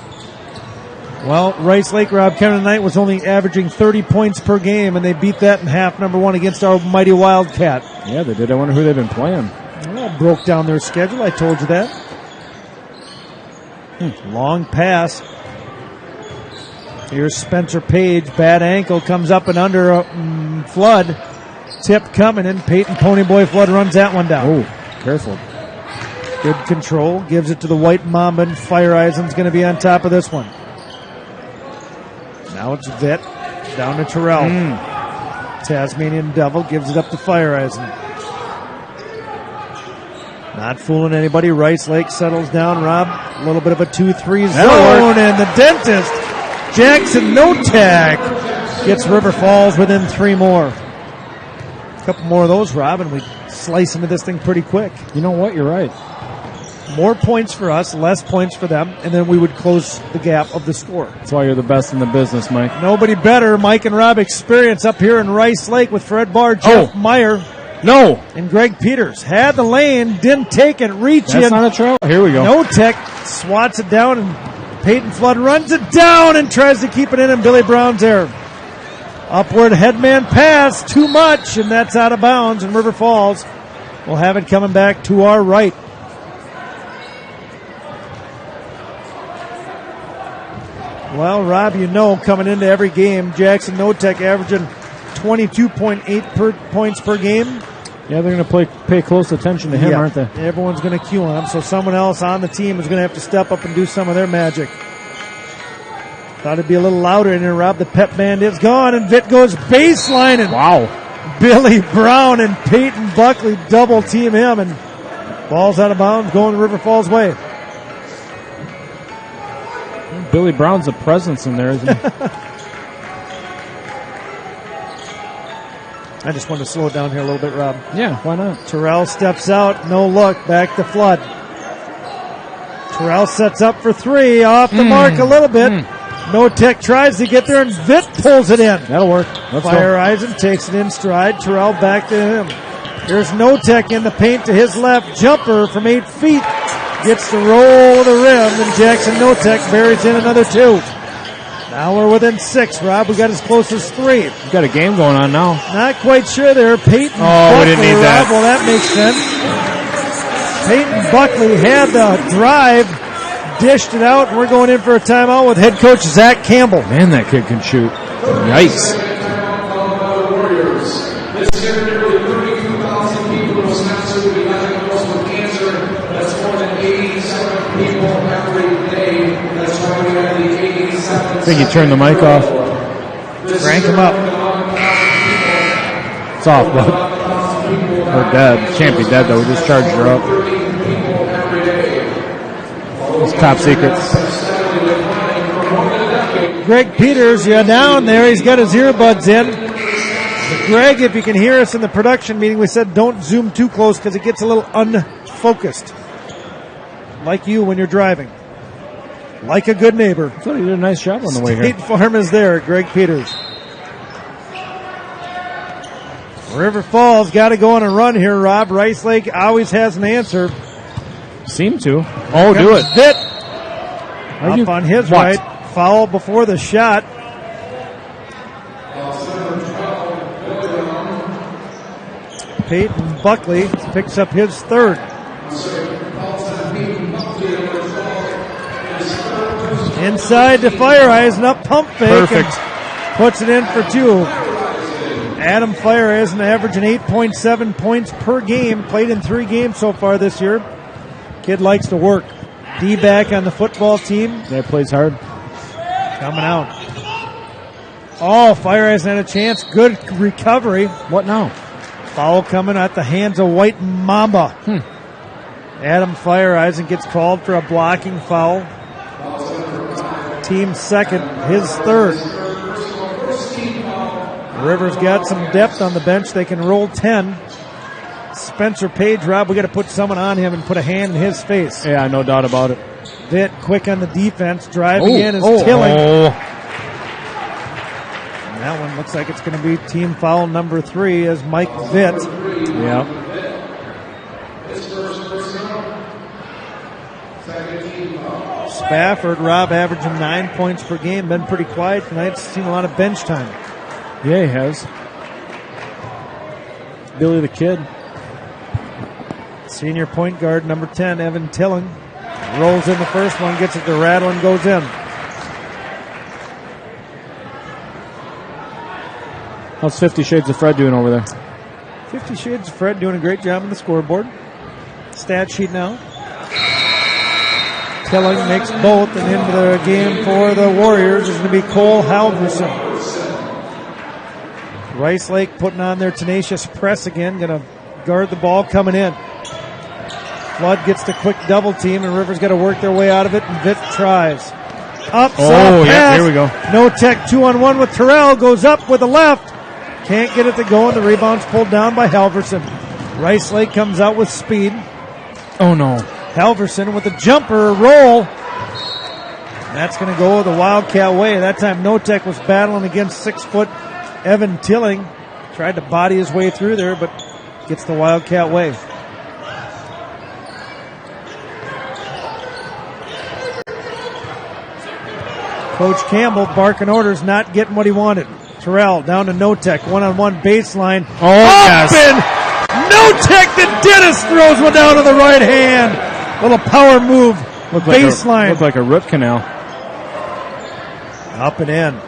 Well, Rice Lake, Rob Kevin tonight was only averaging 30 points per game, and they beat that in half number 1 against our mighty Wildcat. Yeah, they did. I wonder who they've been playing. Well, I broke down their schedule. I told you that. Long pass. Here's Spencer Page. Bad ankle. Comes up and under Flood. Tip coming in. Peyton Ponyboy Flood runs that one down. Oh, careful. Good control. Gives it to the White Mamba, and Fire Eisen's going to be on top of this one. Now it's Vitt. Down to Terrell. Tasmanian Devil gives it up to Fire Eisen. Not fooling anybody. Rice Lake settles down, Rob. A little bit of a 2-3 zone, and the dentist, Jackson Notek, gets River Falls within 3 more. A couple more of those, Rob, and we slice into this thing pretty quick. You know what? You're right. More points for us, less points for them, and then we would close the gap of the score. That's why you're the best in the business, Mike. Nobody better. Mike and Rob experience up here in Rice Lake with Fred Barr, Jeff Meyer, No. and Greg Peters. Had the lane, didn't take it, reach That's in. not a trail. Here we go. No tech, swats it down, and Peyton Flood runs it down and tries to keep it in, and Billy Brown's there. Upward headman pass, too much, and that's out of bounds, and River Falls will have it coming back to our right. Well, Rob, you know, coming into every game, Jackson Notek averaging 22.8 points per game. Yeah, they're going to pay close attention to him, aren't they? Everyone's going to cue on him, so someone else on the team is going to have to step up and do some of their magic. Thought it'd be a little louder in here, Rob. The pep band is gone, and Vitt goes baseline, and Wow. Billy Brown and Peyton Buckley double team him, and ball's out of bounds going River Falls' way. Billy Brown's a presence in there, isn't he? I just wanted to slow it down here a little bit, Rob. Yeah, why not? Terrell steps out, no look, back to Flood. Terrell sets up for three, off the mark a little bit. No Tech tries to get there, and Vitt pulls it in. That'll work. Let's Fire Eisen takes it in stride. Terrell back to him. Here's No Tech in the paint to his left. Jumper from 8 feet. Gets the roll of the rim, and Jackson No Tech buries in another two. Now we're within 6, Rob. We got as close as 3. We've got a game going on now. Not quite sure there. Peyton Oh, we Buckley, didn't need Rob. that. Well, that makes sense. Peyton Buckley had the drive, dished it out, and we're going in for a timeout with head coach Zach Campbell. Man, that kid can shoot. Nice. This year, nearly 32,000 people in Wisconsin will be diagnosed with cancer. That's more than 87 people every day. That's why we have the 87. I think you turned the mic off. Crank him up. It's off, bud. Or dead. Can't be dead, though. We just charged her up. It's top secret. Greg Peters, yeah, down there. He's got his earbuds in. But Greg, if you can hear us in the production meeting, we said don't zoom too close because it gets a little unfocused. Like you when you're driving. Like a good neighbor. I thought he did a nice job on the way here. State Farm is there, Greg Peters. River Falls got to go on a run here, Rob. Rice Lake always has an answer. Seem to. Oh, do it. Vitt Are you- up on his what? right. Foul before the shot. Peyton Buckley picks up his third. Inside to Fire Eisen, up pump fake. Perfect. And puts it in for two. Adam Fire Eisen averaging 8.7 points per game. Played in 3 games so far this year. Kid likes to work. D-back on the football team. That plays hard. Coming out. Oh, Fire Eisen had a chance. Good recovery. What now? Foul coming at the hands of White Mamba. Adam Fire Eisen gets called for a blocking foul. Team second, his third. Rivers got some depth on the bench. They can roll 10. Spencer Page, Rob, we got to put someone on him and put a hand in his face. Yeah, no doubt about it. Vitt quick on the defense. Driving in is Tilling. And that one looks like it's going to be team foul number 3 as Mike Vitt. Yeah. Spafford, Rob, averaging 9 points per game. Been pretty quiet tonight. Seen a lot of bench time. Yeah, he has. Billy the Kid. Senior point guard number 10, Evan Tilling. Rolls in the first one, gets it to rattle and goes in. How's 50 Shades of Fred doing over there? 50 Shades of Fred doing a great job on the scoreboard. Stat sheet now. Tilling makes both, and into the game for the Warriors is going to be Cole Halverson. Rice Lake putting on their tenacious press again, going to guard the ball coming in. Flood gets the quick double team, and Rivers got to work their way out of it, and Vitt tries. Up, soft pass. Here we go. No Tech 2-on-1 with Terrell, goes up with the left. Can't get it to go, and the rebound's pulled down by Halverson. Rice Lake comes out with speed. Oh, no. Halverson with a jumper roll. That's going to go the Wildcat way. That time Notek was battling against 6-foot Evan Tilling. Tried to body his way through there, but gets the Wildcat way. Coach Campbell barking orders, not getting what he wanted. Terrell down to Notek, one-on-one baseline. Oh, yes. And Notek, the dentist, throws one down to the right hand. Little power move, baseline. Looked like a root canal. Up and in.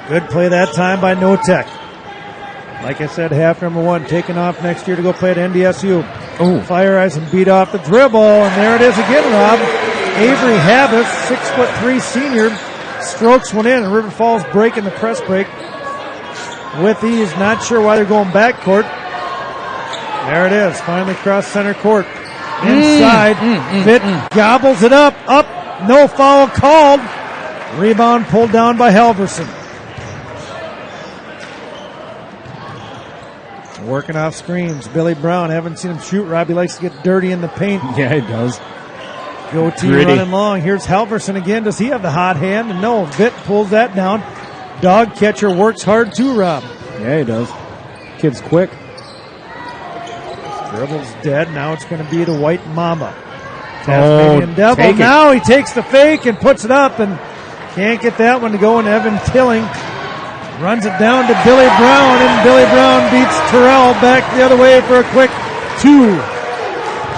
Good play that time by Notek. Like I said, half number one, taking off next year to go play at NDSU. Oh. Fire Eyes and beat off the dribble, and there it is again, Rob. Avery Habas, 6'3" senior, strokes one in, and River Falls breaking the press break with ease. Not sure why they're going backcourt. There it is, finally cross center court. Inside, Vitt gobbles it up, no foul called. Rebound pulled down by Halverson. Working off screens. Billy Brown, haven't seen him shoot. Robbie likes to get dirty in the paint. Yeah, he does. Goatee running long. Here's Halverson again. Does he have the hot hand? And no, Vitt pulls that down. Dog catcher works hard too, Rob. Yeah, he does. Kid's quick. Dribble's dead. Now it's going to be the White Mamba. Oh, Tasmanian Devil. take it. Now he takes the fake and puts it up and can't get that one to go. And Evan Tilling runs it down to Billy Brown, and Billy Brown beats Terrell back the other way for a quick 2.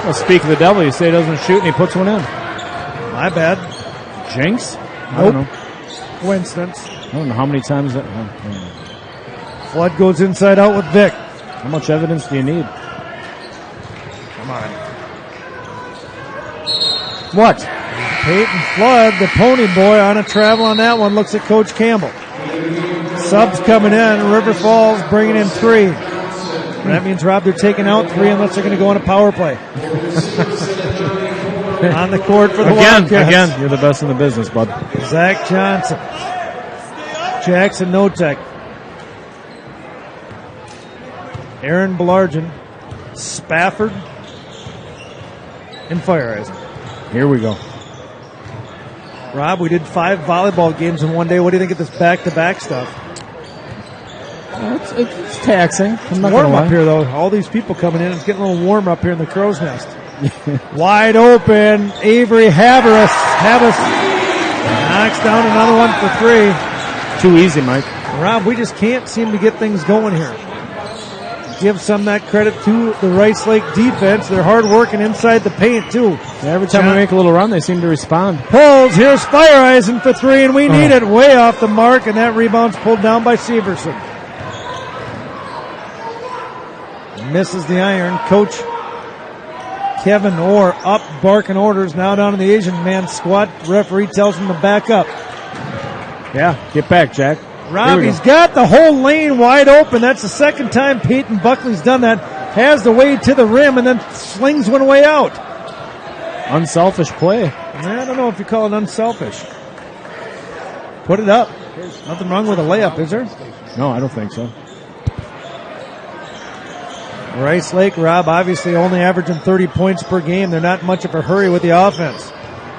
Well, speak of the devil, you say he doesn't shoot and he puts one in. My bad. Jinx? I don't know. Coincidence. I don't know how many times that. Flood goes inside out with Vic. How much evidence do you need? Come on. What? Peyton Flood, the pony boy, on a travel on that one, looks at Coach Campbell. Subs coming in. River Falls bringing in 3. That means, Rob, they're taking out 3 unless they're going to go on a power play. On the court for the Wildcats. Again, you're the best in the business, bud. Zach Johnson. Jackson Notek. Aaron Belargin. Spafford. And Fire Eyes. Here we go. Rob, we did 5 volleyball games in one day. What do you think of this back-to-back stuff? It's taxing. I'm not Warm gonna up lie. here, though. All these people coming in. It's getting a little warm up here in the Crow's Nest. Wide open. Avery Habas knocks down another one for 3. Too easy, Mike. Rob, we just can't seem to get things going here. Give some of that credit to the Rice Lake defense. They're hard working inside the paint, too. Yeah, every time we make a little run, they seem to respond. Pulls. Here's Fire Eisen for 3, and we need it way off the mark, and that rebound's pulled down by Severson. Misses the iron. Coach Kevin Orr up, barking orders. Now down to the Asian man squat. Referee tells him to back up. Yeah, get back, Jack. Robbie's got the whole lane wide open. That's the second time Peyton Buckley's done that. Has the way to the rim and then slings one way out. Unselfish play. I don't know if you call it unselfish. Put it up. Nothing wrong with a layup, is there? No, I don't think so. Rice Lake, Rob, obviously only averaging 30 points per game. They're not much of a hurry with the offense.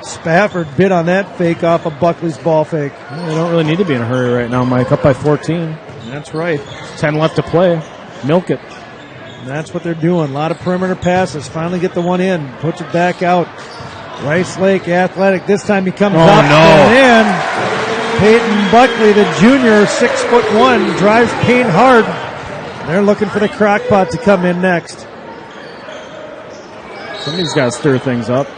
Spafford bit on that fake off of Buckley's ball fake. Well, they don't really need to be in a hurry right now, Mike. Up by 14. That's right. 10 left to play. Milk it. And that's what they're doing. A lot of perimeter passes. Finally get the one in. Puts it back out. Rice Lake athletic. This time he comes up and in. Peyton Buckley, the junior, 6'1", drives Payne hard. They're looking for the crockpot to come in next. Somebody's got to stir things up.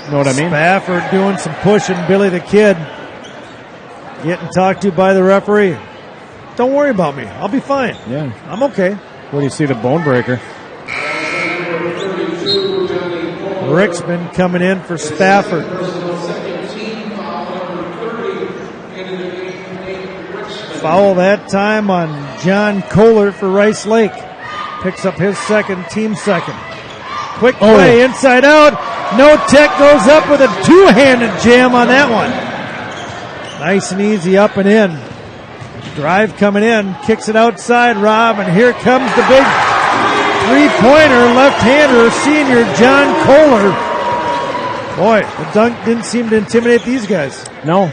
Know what I mean? Spafford doing some pushing. Billy the Kid getting talked to by the referee. Don't worry about me. I'll be fine. Yeah. I'm okay. Where do you see the bone breaker? Ricksman coming in for Spafford. Foul that time on John Kohler for Rice Lake. Picks up his second, team second. Quick play, inside out. Notek goes up with a two-handed jam on that one. Nice and easy up and in. Drive coming in, kicks it outside, Rob, and here comes the big three-pointer, left-hander, senior John Kohler. Boy, the dunk didn't seem to intimidate these guys. No.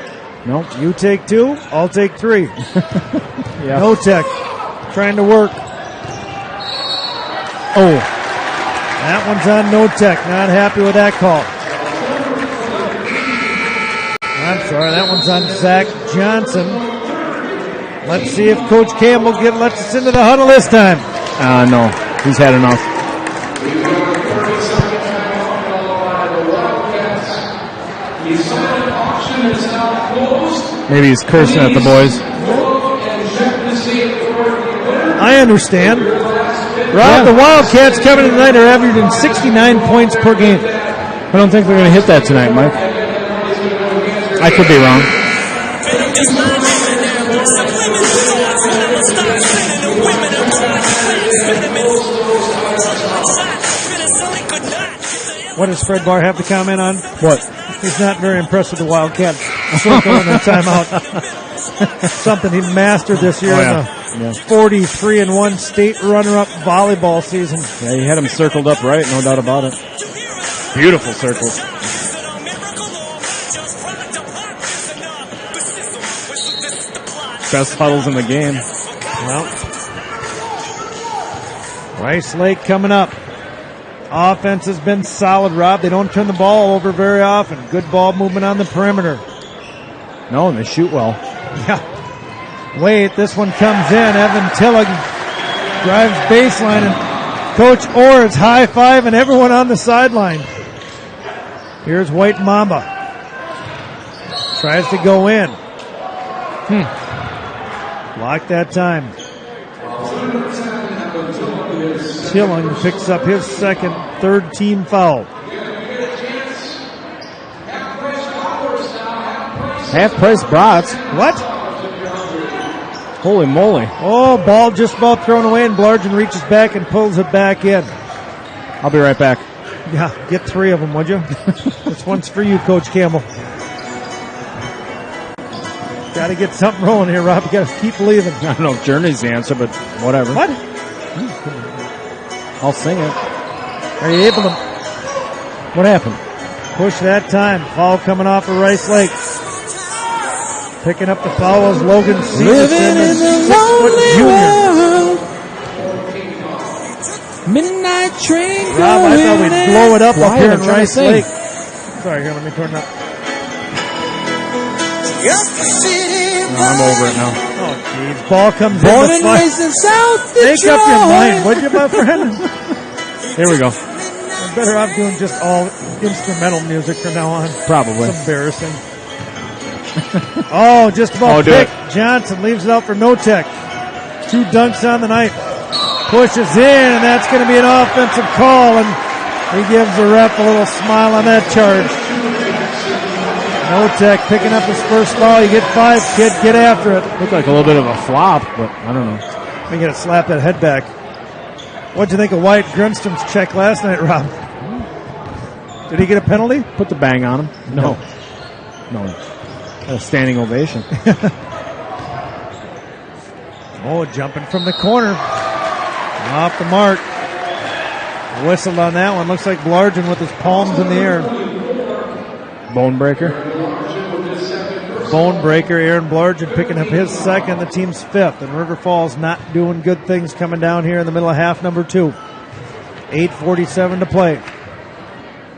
You take two, I'll take three. Yeah. Notek trying to work. Oh, that one's on Notek. Not happy with that call. I'm sorry, that one's on Zach Johnson. Let's see if Coach Campbell lets us into the huddle this time. No, he's had enough. Maybe he's cursing at the boys. I understand. Rob, the Wildcats coming in tonight are averaging 69 points per game. I don't think they're going to hit that tonight, Mike. I could be wrong. What does Fred Barr have to comment on? What? He's not very impressed with the Wildcats circling their timeout. Something he mastered this year in the 43-1 state runner-up volleyball season. Yeah, he had him circled up right, no doubt about it. Beautiful circles. Best huddles in the game. Well, Rice Lake coming up. Offense has been solid, Rob. They don't turn the ball over very often. Good ball movement on the perimeter. No, and they shoot well. Yeah. Wait, this one comes in. Evan Tillig drives baseline, and Coach Orr is high-fiving everyone on the sideline. Here's White Mamba. Tries to go in. Blocked that time. Tilling picks up his second, third team foul. Half-price brats. What? Holy moly. Oh, ball just about thrown away, and Blargen reaches back and pulls it back in. I'll be right back. Yeah, get three of them, would you? This one's for you, Coach Campbell. Got to get something rolling here, Rob. You got to keep believing. I don't know if Journey's the answer, but whatever. What? I'll sing it. Are you able to? What happened? Push that time. Foul coming off of Rice Lake. Picking up the foul is Logan Severson, the 6-foot junior. Midnight train. Rob, I thought we'd blow it up here in Rice Lake. Sorry, here, let me turn it up. I'm over it now. Oh, jeez. Ball comes Born in. and raised in South Detroit. Make up your mind, would you, my friend? Here we go. I'm better off doing just all instrumental music from now on. Probably. It's embarrassing. Oh, just about picked. Johnson leaves it out for Notek. 2 dunks on the night. Pushes in, and that's going to be an offensive call, and he gives the ref a little smile on that charge. Notek picking up his first foul. You get 5, kid. Get after it. Looked like a little bit of a flop, but I don't know. Let me get a slap that head back. What'd you think of Wyatt Grimstrom's check last night, Rob? Did he get a penalty? Put the bang on him. No. A standing ovation. Oh, jumping from the corner. Off the mark. Whistled on that one. Looks like Blargen with his palms in the air. Bone breaker. Bone breaker. Aaron Blargen picking up his second. The team's 5th. And River Falls not doing good things coming down here in the middle of half number 2. 8:47 to play.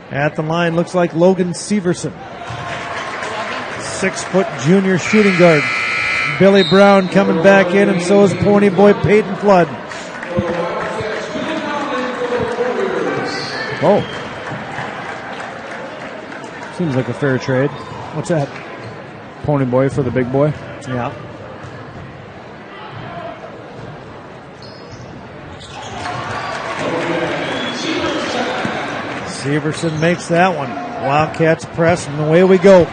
At the line looks like Logan Severson. 6-foot junior shooting guard. Billy Brown coming back in, and so is Pony Boy Peyton Flood. Oh. Seems like a fair trade. What's that? Pony Boy for the big boy. Yeah. Severson makes that one. Wildcats press, and away we go.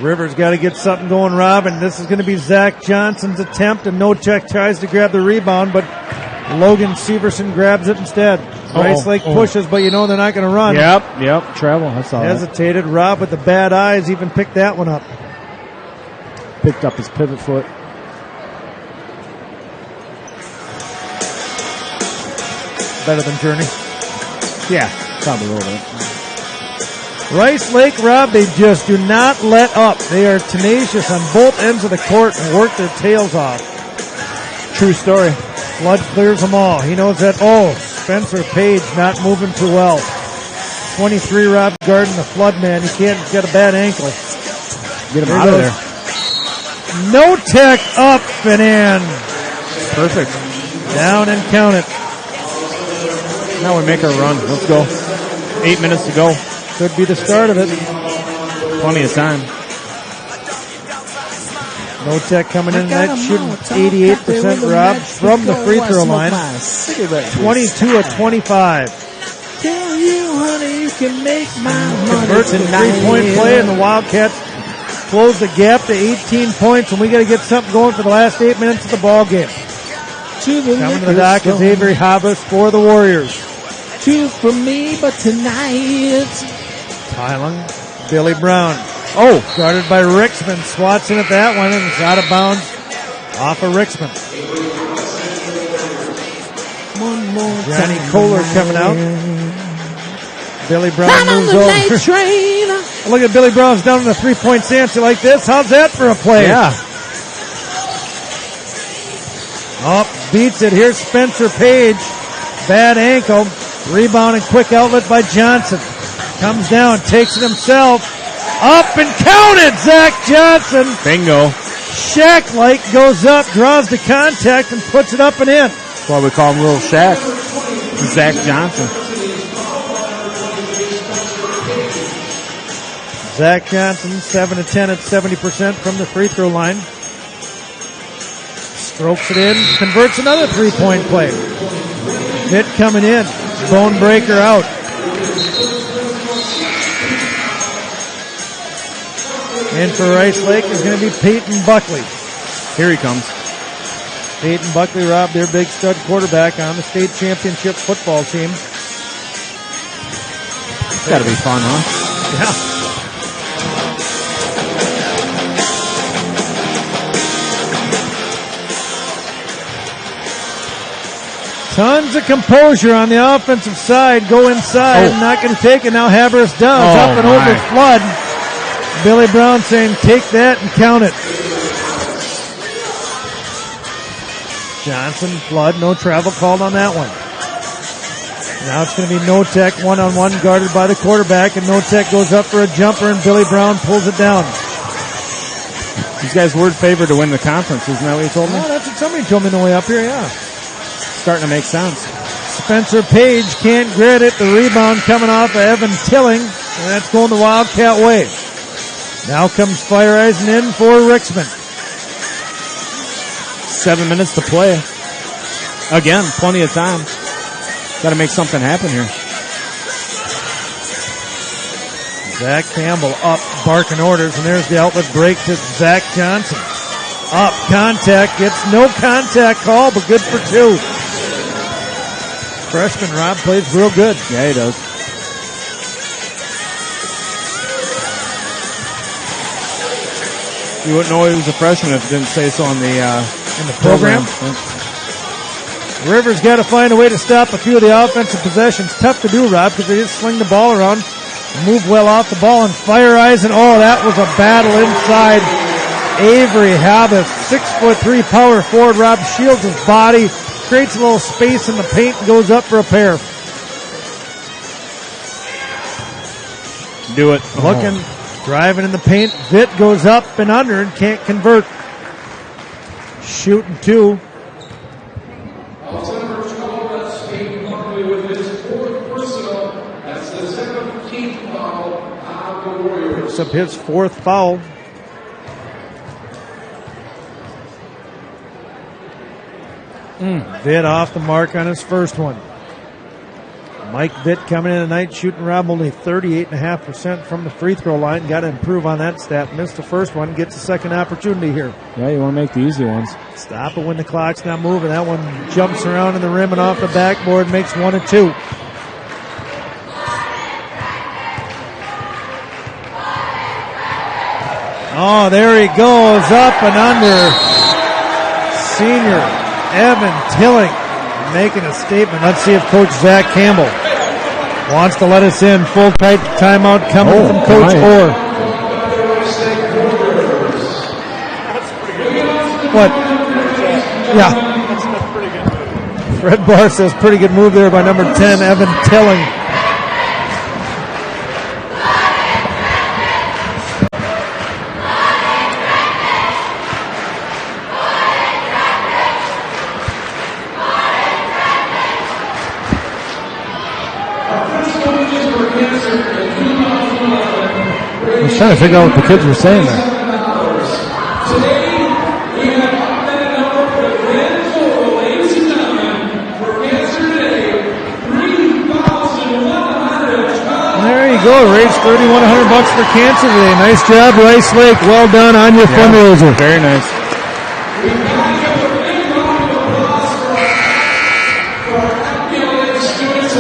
Rivers got to get something going, Rob, and this is going to be Zach Johnson's attempt, and Notek tries to grab the rebound, but Logan Severson grabs it instead. Rice Lake pushes, but you know they're not going to run. Yep. Travel. I saw that. Hesitated. Rob with the bad eyes even picked that one up. Picked up his pivot foot. Better than Journey. Yeah, probably a little bit. Rice Lake, Rob, they just do not let up. They are tenacious on both ends of the court and work their tails off. True story. Flood clears them all. He knows that, Spencer Page not moving too well. 23, Rob guarding the Flood man. He can't get a bad ankle. Get him out of there. No tech up and in. Perfect. Down and count it. Now we make our run. Let's go. 8 minutes to go. Could be the start of it. Plenty of time. No tech coming in tonight, shooting 88%, Rob, from the free throw line. 22 of 25. Tell you, honey, you can make my Converts to three-point play, and the Wildcats close the gap to 18 points, and we got to get something going for the last 8 minutes of the ball game. Coming to the dock is Avery Habas for the Warriors. Two for me, but tonight. Tylen, Billy Brown. Guarded by Ricksman. Swats in at that one, and it's out of bounds off of Ricksman. One more Johnny Kohler coming out. Billy Brown moves over. Look at Billy Brown's down in the three-point stance like this. How's that for a play? Yeah. Beats it. Here's Spencer Page. Bad ankle. Rebound and quick outlet by Johnson. Comes down, takes it himself. Up and counted, Zach Johnson. Bingo. Shaq-like goes up, draws the contact, and puts it up and in. That's why we call him Little Shaq. Zach Johnson. Zach Johnson, 7 of 10 at 70% from the free throw line. Strokes it in, converts another three-point play. Hit coming in. Bone breaker out. And for Rice Lake is going to be Peyton Buckley. Here he comes. Peyton Buckley, Rob, their big stud quarterback on the state championship football team. It's got to be fun, huh? Yeah. Tons of composure on the offensive side. Go inside. Not going to take it. Now Haber's does. Up and over Flood. Billy Brown saying, take that and count it. Johnson, Flood, no travel called on that one. Now it's going to be No Tech one-on-one guarded by the quarterback, and No Tech goes up for a jumper, and Billy Brown pulls it down. These guys were favored to win the conference. Isn't that what you told me? Oh, that's what somebody told me on the way up here, yeah. Starting to make sense. Spencer Page can't grit it. The rebound coming off of Evan Tilling, and that's going the Wildcat way. Now comes Fire Eisen in for Ricksman. 7 minutes to play. Again, plenty of time. Got to make something happen here. Zach Campbell up, barking orders, and there's the outlet break to Zach Johnson. Up, contact, gets no contact call, but good for two. Freshman Rob plays real good. Yeah, he does. You wouldn't know he was a freshman if it didn't say so in the program. Rivers got to find a way to stop a few of the offensive possessions. Tough to do, Rob, because they just sling the ball around, move well off the ball, and Fire Eisen. Oh, that was a battle inside. Avery Habas, 6'3" power forward. Rob shields his body, creates a little space in the paint, and goes up for a pair. Do it. Looking, driving in the paint. Vitt goes up and under and can't convert. Shooting two. Picks up his fourth foul. Vitt off the mark on his first one. Mike Vitt coming in tonight, shooting Rob only 38.5% from the free throw line. Got to improve on that stat. Missed the first one, gets a second opportunity here. Yeah, you want to make the easy ones. Stop it when the clock's not moving. That one jumps around in the rim and off the backboard, makes 1 and 2. Oh, there he goes, up and under. Senior Evan Tilling making a statement. Let's see if Coach Zach Campbell wants to let us in. Full tight timeout coming from Coach Orr. What? Yeah. Fred Barr says pretty good move there by number 10, Evan Tilling. I was trying to figure out what the kids were saying there. There you go. Raised $3,100 for cancer today. Nice job, Rice Lake. Well done on your fundraiser. Very nice.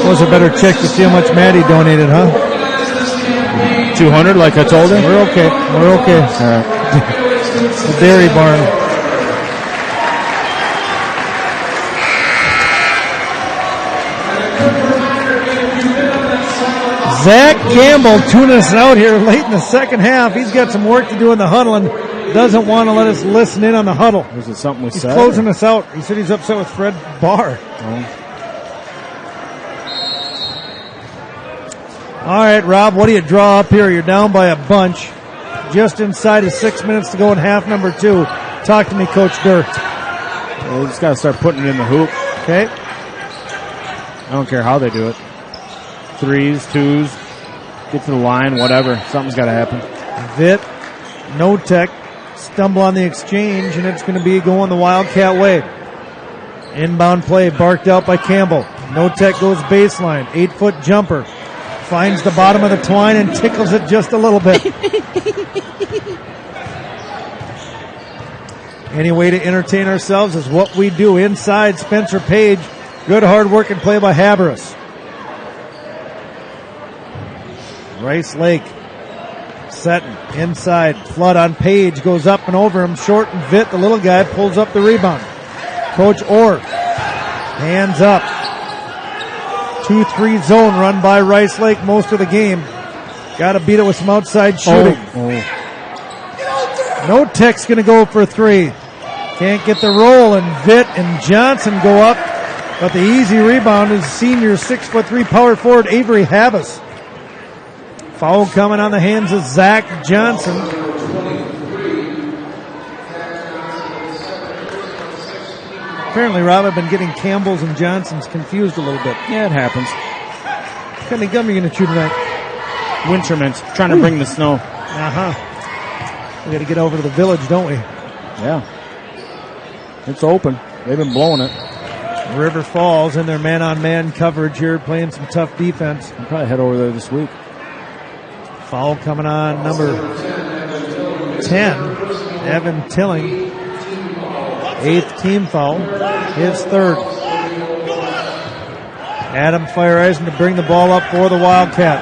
Was a better check to see how much Maddie donated, huh? 200, like I told him. We're okay. We're okay. All right. The dairy barn. Zach Campbell tuning us out here late in the second half. He's got some work to do in the huddle and doesn't want to let us listen in on the huddle. Was it something we He's said? closing us out. He said he's upset with Fred Barr. All right, Rob, what do you draw up here? You're down by a bunch. Just inside of 6 minutes to go in half number 2. Talk to me, Coach Durr. Well, we just got to start putting it in the hoop. Okay. I don't care how they do it. 3s, 2s, get to the line, whatever. Something's got to happen. Vitt, no tech, stumble on the exchange, and it's going to be going the Wildcat way. Inbound play barked out by Campbell. No tech goes baseline. 8-foot jumper. Finds the bottom of the twine and tickles it just a little bit. Any way to entertain ourselves is what we do inside. Spencer Page. Good hard work and play by Haberis. Rice Lake setting inside. Flood on Page. Goes up and over him. Short and Vitt, the little guy, pulls up the rebound. Coach Orr. Hands up. 2-3 zone run by Rice Lake most of the game. Got to beat it with some outside shooting. No tech's going to go for 3. Can't get the roll, and Vitt and Johnson go up. But the easy rebound is senior 6'3" power forward Avery Habas. Foul coming on the hands of Zach Johnson. Apparently, Rob, I've been getting Campbell's and Johnson's confused a little bit. Yeah, it happens. What kind of gum are you going to chew tonight? Winter mints, trying to bring the snow. Uh-huh. We got to get over to the village, don't we? Yeah. It's open. They've been blowing it. River Falls in their man-on-man coverage here, playing some tough defense. I'll probably head over there this week. Foul coming on number 10, Evan Tilling. 8th team foul, his 3rd. Adam Fireeisen to bring the ball up for the Wildcat.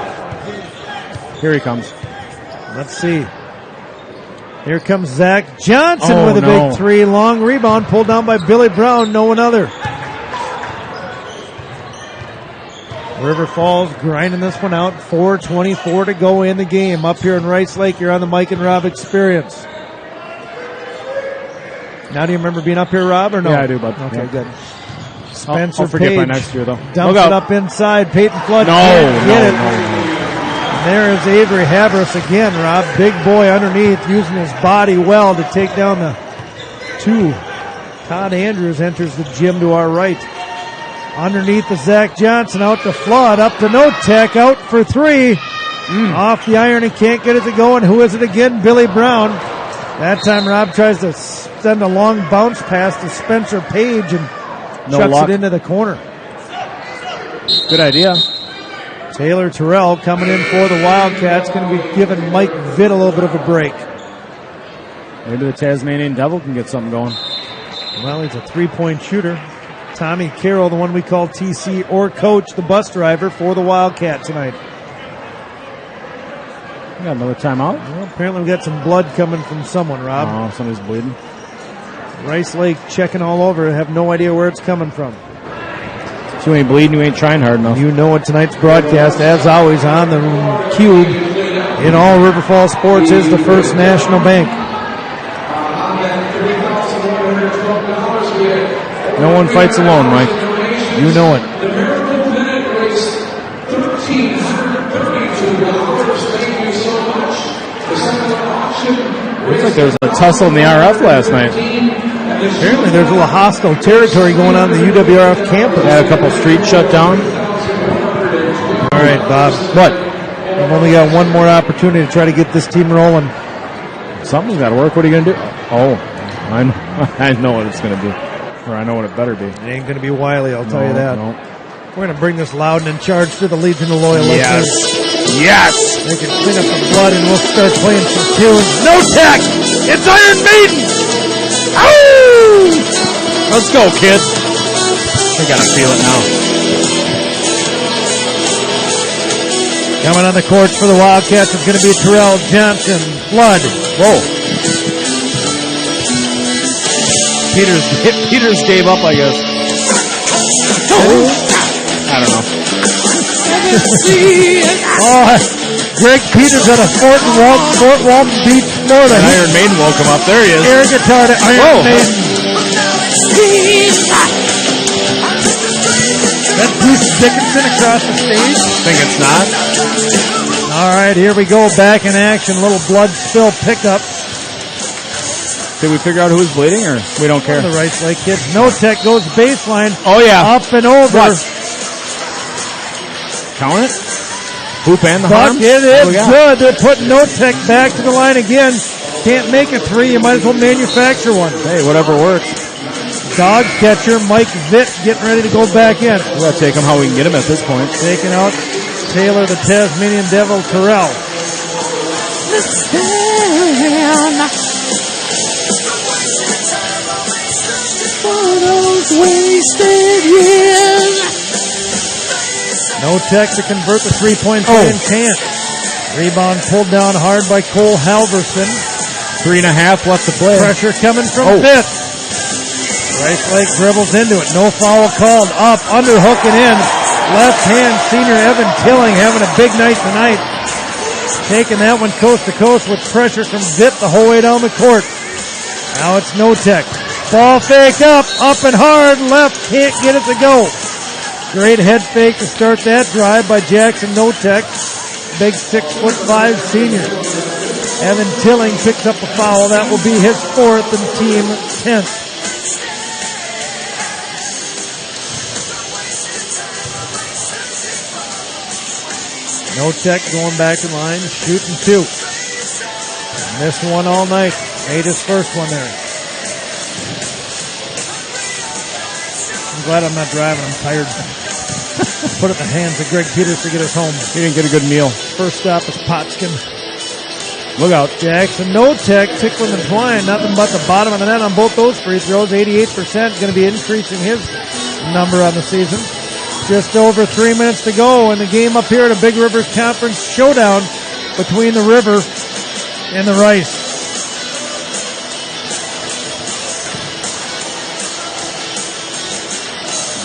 Here he comes. Let's see. Here comes Zach Johnson with a big 3. Long rebound pulled down by Billy Brown. No one other. River Falls grinding this one out. 4:24 to go in the game. Up here in Rice Lake, you're on the Mike and Rob Experience. Now, do you remember being up here, Rob, or no? Yeah, I do, bud. Okay, Yeah. good. Spencer I'll forget Page by next year, though. dumps it up inside. Peyton Flood can't get it. And there is Avery Haberis again, Rob. Big boy underneath, using his body well to take down the 2. Todd Andrews enters the gym to our right. Underneath the Zach Johnson, out to Flood, up to No Tech, out for 3. Off the iron, he can't get it to go, and who is it again? Billy Brown. That time Rob tries to send a long bounce pass to Spencer Page and chucks it into the corner. Good idea. Taylor Terrell coming in for the Wildcats, going to be giving Mike Vitt a little bit of a break. Maybe the Tasmanian Devil can get something going. Well, he's a three-point shooter. Tommy Carroll, the one we call TC, or Coach, the bus driver for the Wildcat tonight. We got another timeout. Well, apparently we got some blood coming from someone, Rob. Oh, somebody's bleeding. Rice Lake checking all over. Have no idea where it's coming from. So you ain't bleeding, you ain't trying hard enough. You know what tonight's broadcast, as always, on the cube in all River Falls sports is the First National Bank. No one fights alone, Mike. You know it. Looks like there was a tussle in the RF last night. Apparently there's a little hostile territory going on in the UWRF campus. Had a couple streets shut down. All right, Bob. What? We've only got one more opportunity to try to get this team rolling. Something's got to work. What are you going to do? Oh, I know what it's going to be. Or I know what it better be. It ain't going to be Wiley, I'll tell you that. No. We're going to bring this loud and in charge to the Legion of Loyal Yes. listeners. Yes. They can clean up the blood and we'll start playing some tunes. No tech! It's Iron Maiden! Oh! Let's go, kid. I got to feel it now. Coming on the court for the Wildcats is going to be Terrell Johnson. Flood. Whoa. Peters gave up, I guess. I don't know. Greg Peters out of Fort Walton Beach, Florida. Iron Maiden woke him up. There he is. Air guitar to Iron Maiden. That's Bruce Dickinson across the stage. Think it's not. All right, here we go. Back in action. Little blood spill pickup. Did we figure out who's bleeding, or we don't care? The Rice Lake kids. No tech goes baseline. Oh, yeah. Up and over. What? Count it? Hoop and the Buck, harm? it is good. They're putting No tech back to the line again. Can't make a three. You might as well manufacture one. Hey, whatever works. Dog catcher Mike Vitt getting ready to go back in. We gotta take him how we can get him at this point. Taking out Taylor, the Tasmanian Devil, Terrell. No tech to convert the three-point play and can't. Rebound pulled down hard by Cole Halverson. 3.5 left to play. Pressure coming from Vitt. Rice Lake dribbles into it. No foul called. Up, underhook and in. Left hand, senior Evan Tilling having a big night tonight. Taking that one coast to coast with pressure from Vitt the whole way down the court. Now it's No tech. Ball fake up and hard. Left, can't get it to go. Great head fake to start that drive by Jackson No tech. Big 6'5" senior. Evan Tilling picks up a foul. That will be his fourth and team 10th. No tech going back to line, shooting two. Missed one all night. Made his first one there. I'm glad I'm not driving. I'm tired. Put it in the hands of Greg Peters to get us home. He didn't get a good meal. First stop is Potskin. Look out. Jackson No tech, tickling and twine. Nothing but the bottom of the net on both those free throws. 88%. Going to be increasing his number on the season. Just over 3 minutes to go in the game up here at a Big Rivers Conference showdown between the River and the Rice.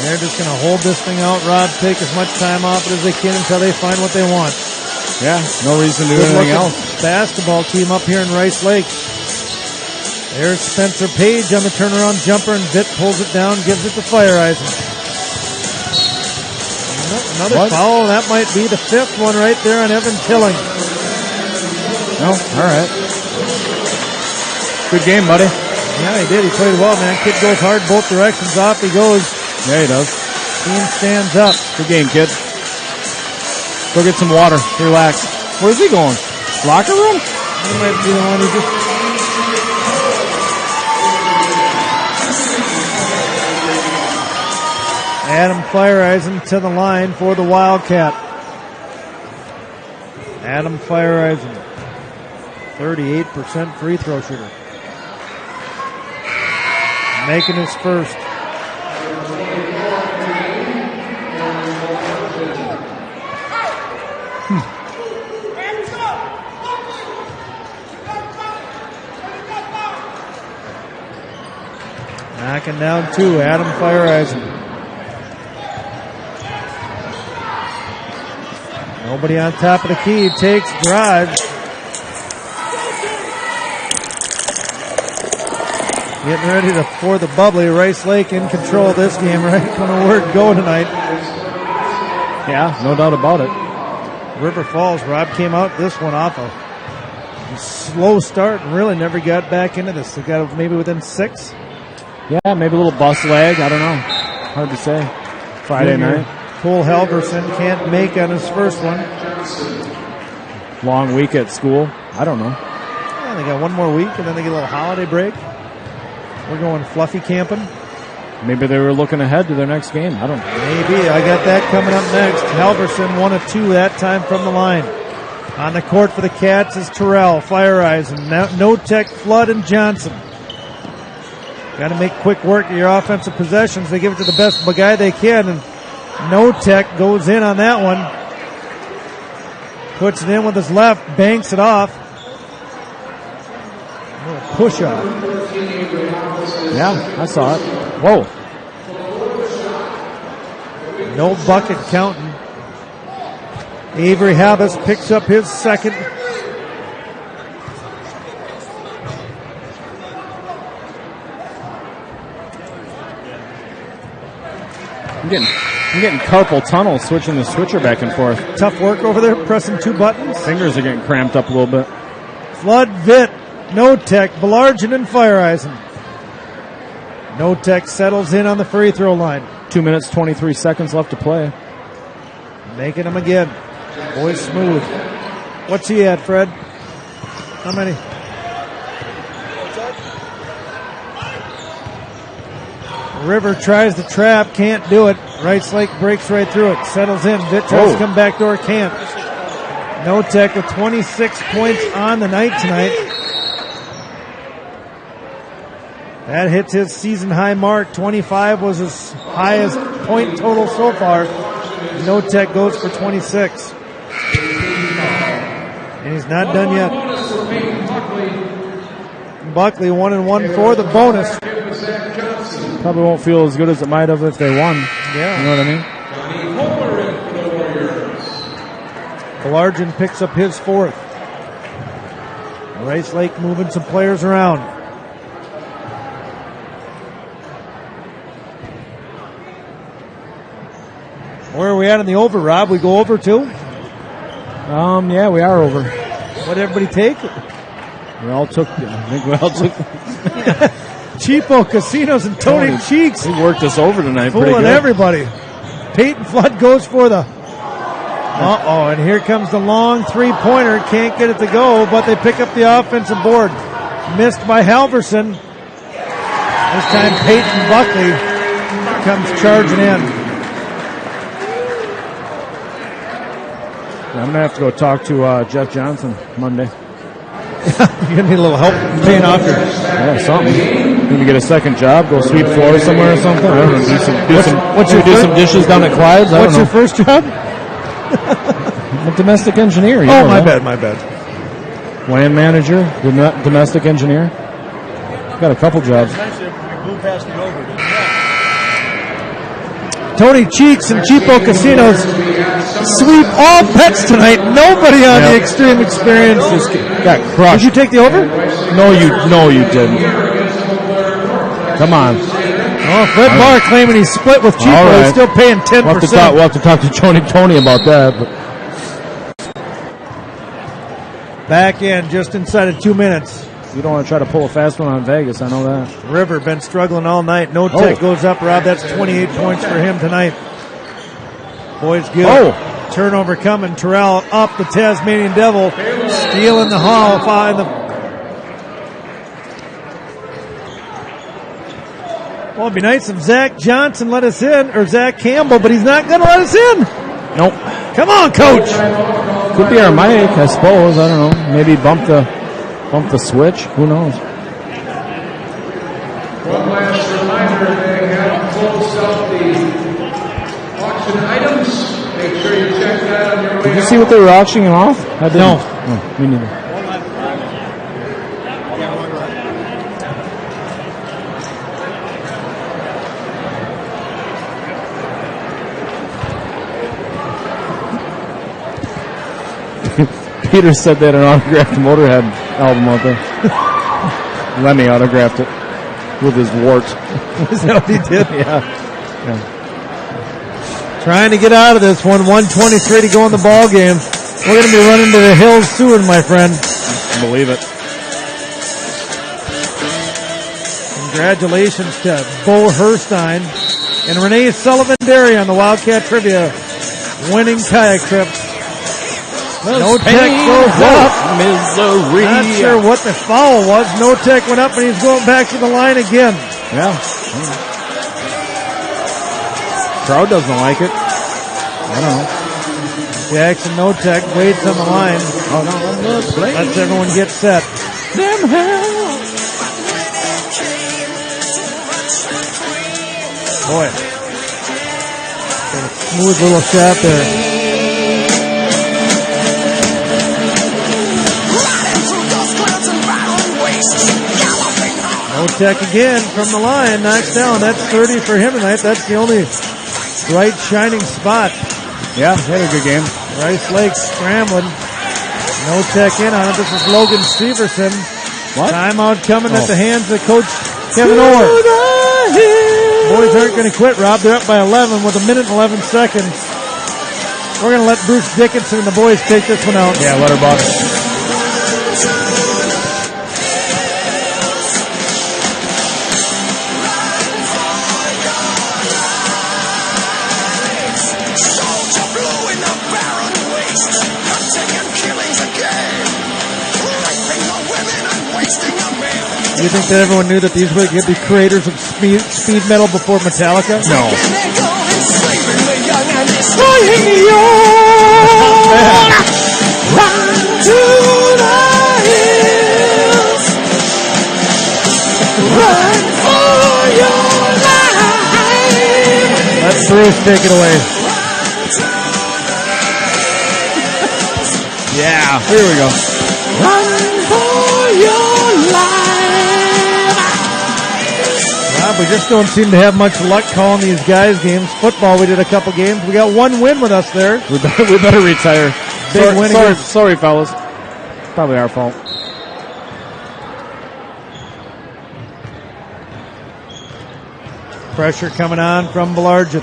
They're just going to hold this thing out, Rob, take as much time off it as they can until they find what they want. Yeah, no reason to do anything else. Basketball team up here in Rice Lake. There's Spencer Page on the turnaround jumper, and Vitt pulls it down, gives it to Fireisen. Another foul. That might be the fifth one right there on Evan Tilling. No, all right. Good game, buddy. Yeah, he did. He played well, man. Kid goes hard both directions. Off he goes. Yeah, he does. Team stands up. Good game, kid. Go get some water. Relax. Where's he going? Locker room? He might be the one who just... Adam Fireisen to the line for the Wildcat. Adam Feiereisen, 38% free throw shooter. Making his first. Knocking down 2, Adam Feiereisen. Nobody on top of the key, takes, drives. Getting ready for the bubbly. Rice Lake in control of this game, right? When a word go tonight. Yeah, no doubt about it. River Falls, Rob came out this one off a slow start and really never got back into this. They got maybe within 6. Yeah, maybe a little bus lag. I don't know. Hard to say. Friday night. Cole Halverson can't make on his first one. Long week at school. I don't know. Yeah, they got one more week and then they get a little holiday break. We're going fluffy camping. Maybe they were looking ahead to their next game. I don't know. Maybe. I got that coming up next. Halverson 1 of 2 that time from the line. On the court for the Cats is Terrell, Feiereisen, Notek, Flood, and Johnson. Got to make quick work of your offensive possessions. They give it to the best guy they can, and Notek goes in on that one. Puts it in with his left, banks it off. A little push off. Yeah, I saw it. Whoa. No bucket counting. Avery Habas picks up his second. I'm getting carpal tunnel switching the switcher back and forth. Tough work over there, pressing 2 buttons. Fingers are getting cramped up a little bit. Flood, Vitt, Notek, Belargin, and Feiereisen. Notek settles in on the free throw line. 2 minutes, 23 seconds left to play. Making them again. Boy smooth. What's he at, Fred? How many? River tries to trap, can't do it. Rice Lake breaks right through it, settles in. Vitt tries to come back door, can't. Notek with 26 points on the night tonight. That hits his season high mark. 25 was his highest point total so far. Notek goes for 26. And he's not done yet. Buckley 1-1 for the bonus. Probably won't feel as good as it might have if they won. Yeah. You know what I mean? Belargin picks up his 4th. Rice Lake moving some players around. Where are we at in the over, Rob? We go over too? Yeah, we are over. What did everybody take? I think we all took. Cheapo Casinos and Tony Cheeks. He worked us over tonight. Fooling pretty good. everybody. Peyton Flood goes for the... and here comes the long 3-pointer. Can't get it to go, but they pick up the offensive board. Missed by Halverson. This time Peyton Buckley comes charging in. I'm going to have to go talk to Jeff Johnson Monday. You're going to need a little help paying off your... Yeah, something. Going to get a second job, go sweep floors somewhere or something. I don't know. Do some dishes down at Clyde's. What's your first job? I'm a domestic engineer. Oh, my bad. Land manager, domestic engineer. Got a couple jobs. Tony Cheeks and Cheapo Casinos sweep all bets tonight. Nobody on the Extreme Experience. Just got crushed. Did you take the over? No, you didn't. Come on. Oh, Fred Barr claiming he split with Cheapo. Right. He's still paying 10%. We'll have to talk to Tony about that. But. Back in just inside of 2 minutes. You don't want to try to pull a fast one on Vegas. I know that. River been struggling all night. Notek goes up, Rob. That's 28 points for him tonight. Boys good. Turnover coming. Terrell up the Tasmanian Devil. Stealing the hall. Well, it'd be nice if Zach Johnson let us in, or Zach Campbell, but he's not going to let us in. Nope. Come on, Coach. Could be our mic, I suppose. I don't know. Maybe bump the switch. Who knows? One last reminder, they have closed out the auction items. Make sure you check that on your way Did you out. see what they were auctioning off? I didn't. No. Oh, me neither. Peter said they had an autographed Motorhead album out there. Lemmy autographed it with his wart. Is that what he did? Yeah. Trying to get out of this one. 1:23 to go in the ball game. We're going to be running to the hills soon, my friend. Believe it. Congratulations to Bo Herstein and Renee Sullivan-Derry on the Wildcat Trivia winning kayak trip. No Tech goes up. Misery. Not sure what the foul was. No Tech went up and he's going back to the line again. Yeah. Crowd doesn't like it. I don't know. Jackson No Tech waits on the line. Oh, no, Lets everyone get set. Them hell. Boy. Got a smooth little shot there. No Tech again from the line, knocks down. That's 30 for him tonight. That's the only bright shining spot. Yeah, he had a good game. Rice Lake scrambling. No Tech in on it. This is Logan Severson. What? Timeout coming at the hands of Coach Kevin Orr. Boys aren't going to quit, Rob. They're up by 11 with a minute and 11 seconds. We're going to let Bruce Dickinson and the boys take this one out. Yeah, let her buck. You think that everyone knew that these were going to be creators of speed metal before Metallica? No. Let Bruce take it away. Yeah, here we go. Rob, we just don't seem to have much luck calling these guys games. Football, we did a couple games. We got one win with us there. We better retire. Big win against- sorry, fellas. Probably our fault. Pressure coming on from Belargin.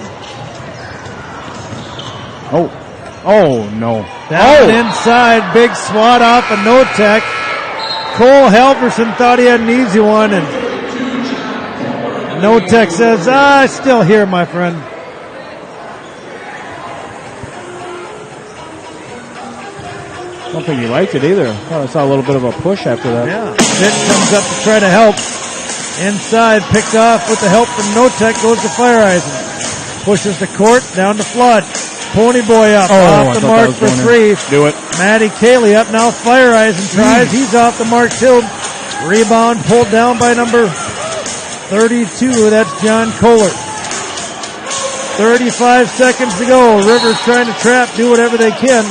Oh, no. Down inside, big swat off of No Tech. Cole Halverson thought he had an easy one, and No Tech says, still here, my friend. I don't think he liked it either. I saw a little bit of a push after that. Yeah. Pitt comes up to try to help. Inside, picked off with the help from No Tech, goes to Fireisen. Pushes the court, down to Flood. Pony Boy up, off the mark for three. Do it. Matty Cayley up now. Fireisen tries. He's off the mark too. Rebound pulled down by number 32. That's John Kohler. 35 seconds to go. Rivers trying to trap, do whatever they can.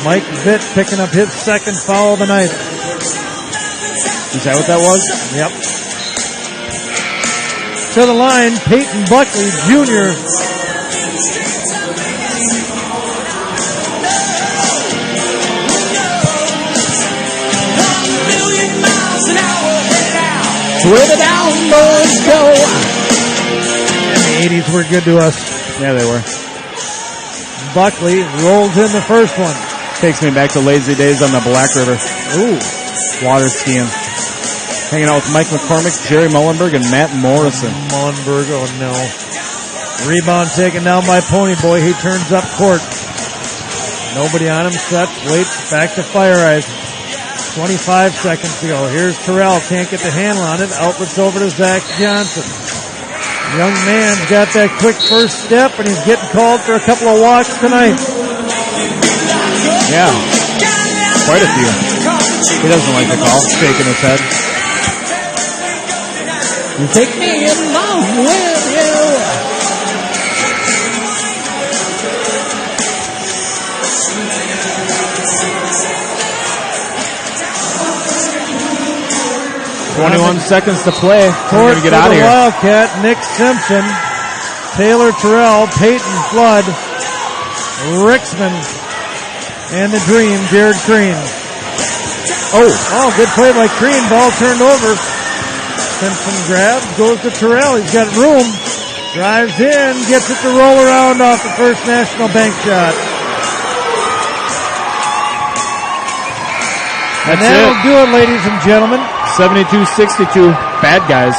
Mike Vitt picking up his second foul of the night. Is that what that was? Yep. To the line, Peyton Buckley Jr. Where the down boys go. And the 80s were good to us. Yeah, they were. Buckley rolls in the first one. Takes me back to lazy days on the Black River. Ooh. Water skiing. Hanging out with Mike McCormick, Jerry Mullenberg, and Matt Morrison. Mullenberg, oh no. Rebound taken down by Pony Boy. He turns up court. Nobody on him. Sets, waits, back to Fireisen. 25 seconds to go. Here's Terrell. Can't get the handle on it. Outlets over to Zach Johnson. Young man's got that quick first step, and he's getting called for a couple of walks tonight. Yeah. Quite a few. He doesn't like the call. Shaking his head. You take me along with you. "21 seconds to play. We're going to get out of here." Wildcat, Nick Simpson, Taylor Terrell, Peyton Flood, Ricksman, and the Dream, Jared Crean. Oh, good play by Crean. Ball turned over. Simpson grabs, goes to Terrell. He's got room. Drives in, gets it to roll around off the First National Bank shot. That's that'll it. do it, ladies and gentlemen. 72-62. Bad guys